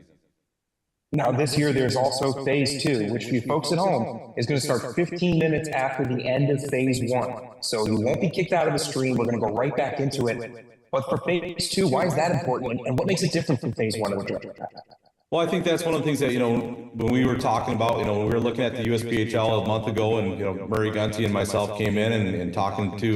Now, this year, there's also phase 2, which for you folks at home is going to start 15 minutes after the end of phase 1. So you won't be kicked out of the stream. We're going to go right back into it. But for phase 2, why is that important? And what makes it different from phase 1 of the draft? Well, I think that's one of the things that, when we were talking about, when we were looking at the USPHL a month ago, and, Murray Gunty and myself came in and talking to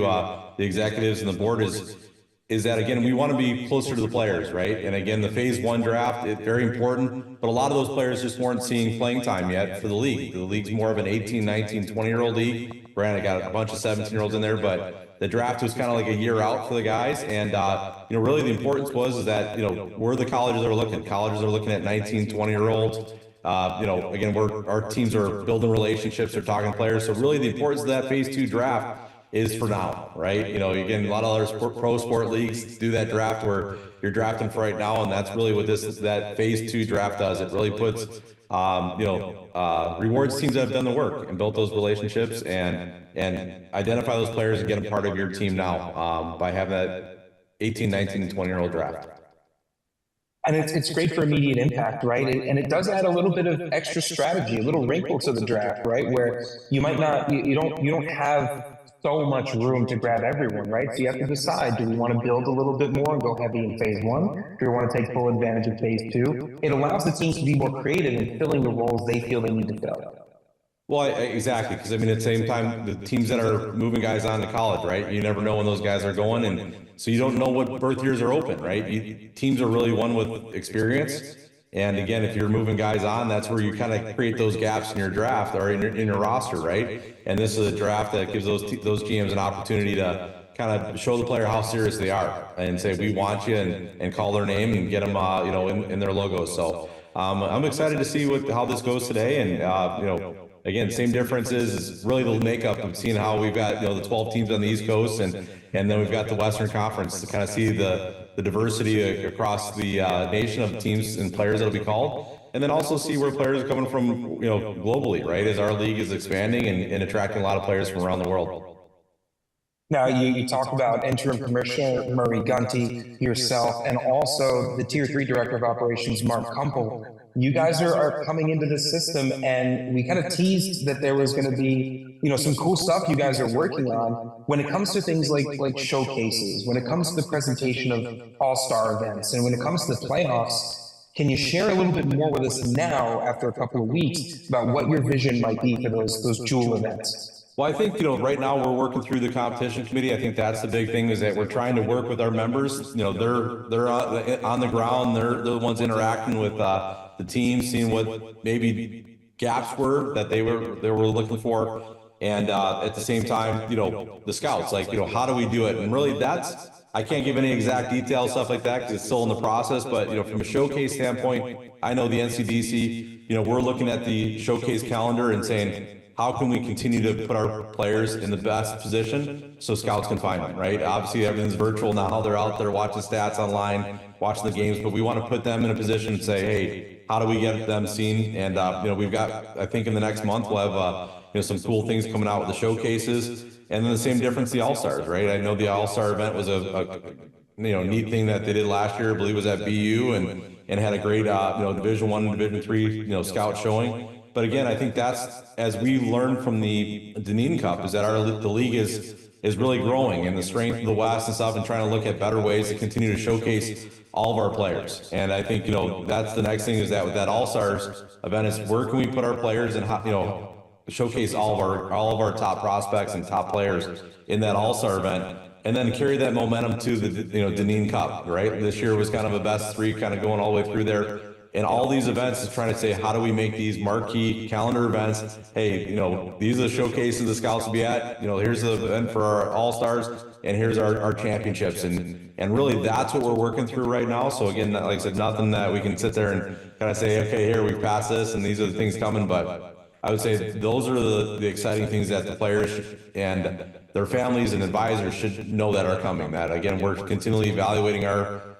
the executives and the board is that, again, we want to be closer to the players, right? And again, the phase 1 draft, it's very important, but a lot of those players just weren't seeing playing time yet for the league. The league's more of an 18, 19, 20-year-old league. Granted, got a bunch of 17-year-olds in there, but the draft was kind of like a year out for the guys. And, really the importance is that, where the colleges are looking. Colleges are looking at 19, 20-year-olds. Again, our teams are building relationships, they're talking players. So really the importance of that phase 2 draft is for now, right? Again, a lot of other pro sport leagues do that draft where you're drafting for right now, and that's really what that phase 2 draft does. It really puts, rewards teams that have done the work and built those relationships and identify those players and get them part of your team now by having that 18, 19, and 20-year-old draft. And it's great for immediate impact, right? And it does add a little bit of extra strategy, a little wrinkle to the draft, right? Where you might not, you don't have so much room to grab everyone, right? So you have to decide, do we want to build a little bit more and go heavy in phase 1? Do we want to take full advantage of phase 2? It allows the teams to be more creative in filling the roles they feel they need to fill. Well, exactly, because at the same time, the teams that are moving guys on to college, right? You never know when those guys are going, and so you don't know what birth years are open, right? Teams are really one with experience. And again, if you're moving guys on, that's where you kind of create those gaps in your draft or in your roster, right? And this is a draft that gives those GMs an opportunity to kind of show the player how serious they are and say, we want you, and call their name and get them, in their logos. So I'm excited to see how this goes today. And, again, same difference is really the makeup of seeing how we've got, the 12 teams on the East Coast and then we've got the Western Conference to kind of see the diversity across the nation of teams and players that'll be called. And then also see where players are coming from, globally, right? As our league is expanding and attracting a lot of players from around the world. Now, you talk about interim commissioner Murray Gunty, yourself, and also the Tier 3 Director of Operations, Mark Kumpel. You guys are coming into the system, and we kind of teased that there was going to be, some cool stuff you guys are working on when it comes to things like showcases, when it comes to the presentation of all-star events, and when it comes to the playoffs. Can you share a little bit more with us now, after a couple of weeks, about what your vision might be for those jewel events? Well, I think, right now we're working through the competition committee. I think that's the big thing, is that we're trying to work with our members. They're on the ground. They're the ones interacting with the team, seeing what maybe gaps were that they were looking for. And at the same time, the scouts, how do we do it? And really I can't give any exact details, stuff like that, because it's still in the process. But, from a showcase standpoint, I know the NCDC, we're looking at the showcase calendar and saying, how can we continue to put our players in the best position so scouts can find them, right? Obviously, everything's virtual now. They're out there watching stats online, watching the games, but we want to put them in a position to say, hey, how do we get them seen? And, we've got, I think in the next month, we'll have, some cool things coming out with the showcases. And then the same difference, the All-Stars, right? I know the All-Star event was a neat thing that they did last year. I believe it was at BU and had a great, Division I and Division III, scout showing. But again, I think that's, as we learned from the Dunedin Cup, is that the league is really growing, and the strength of the West and stuff, and trying to look at better ways to continue to showcase all of our players. And I think, that's the next thing, is that with that All-Stars event is, where can we put our players, and how, showcase all of our top prospects and top players in that All-Star event, and then carry that momentum to the Deneen Cup. Right, this year was kind of a best three, kind of going all the way through there. And all these events is trying to say, how do we make these marquee calendar events? Hey, these are the showcases the scouts will be at. Here's the event for our All-Stars, and here's our championships. And really, that's what we're working through right now. So again, like I said, nothing that we can sit there and kind of say, okay, here, we've passed this, and these are the things coming. But I would say those are the exciting things that the players and their families and advisors should know that are coming. That, again, we're continually evaluating our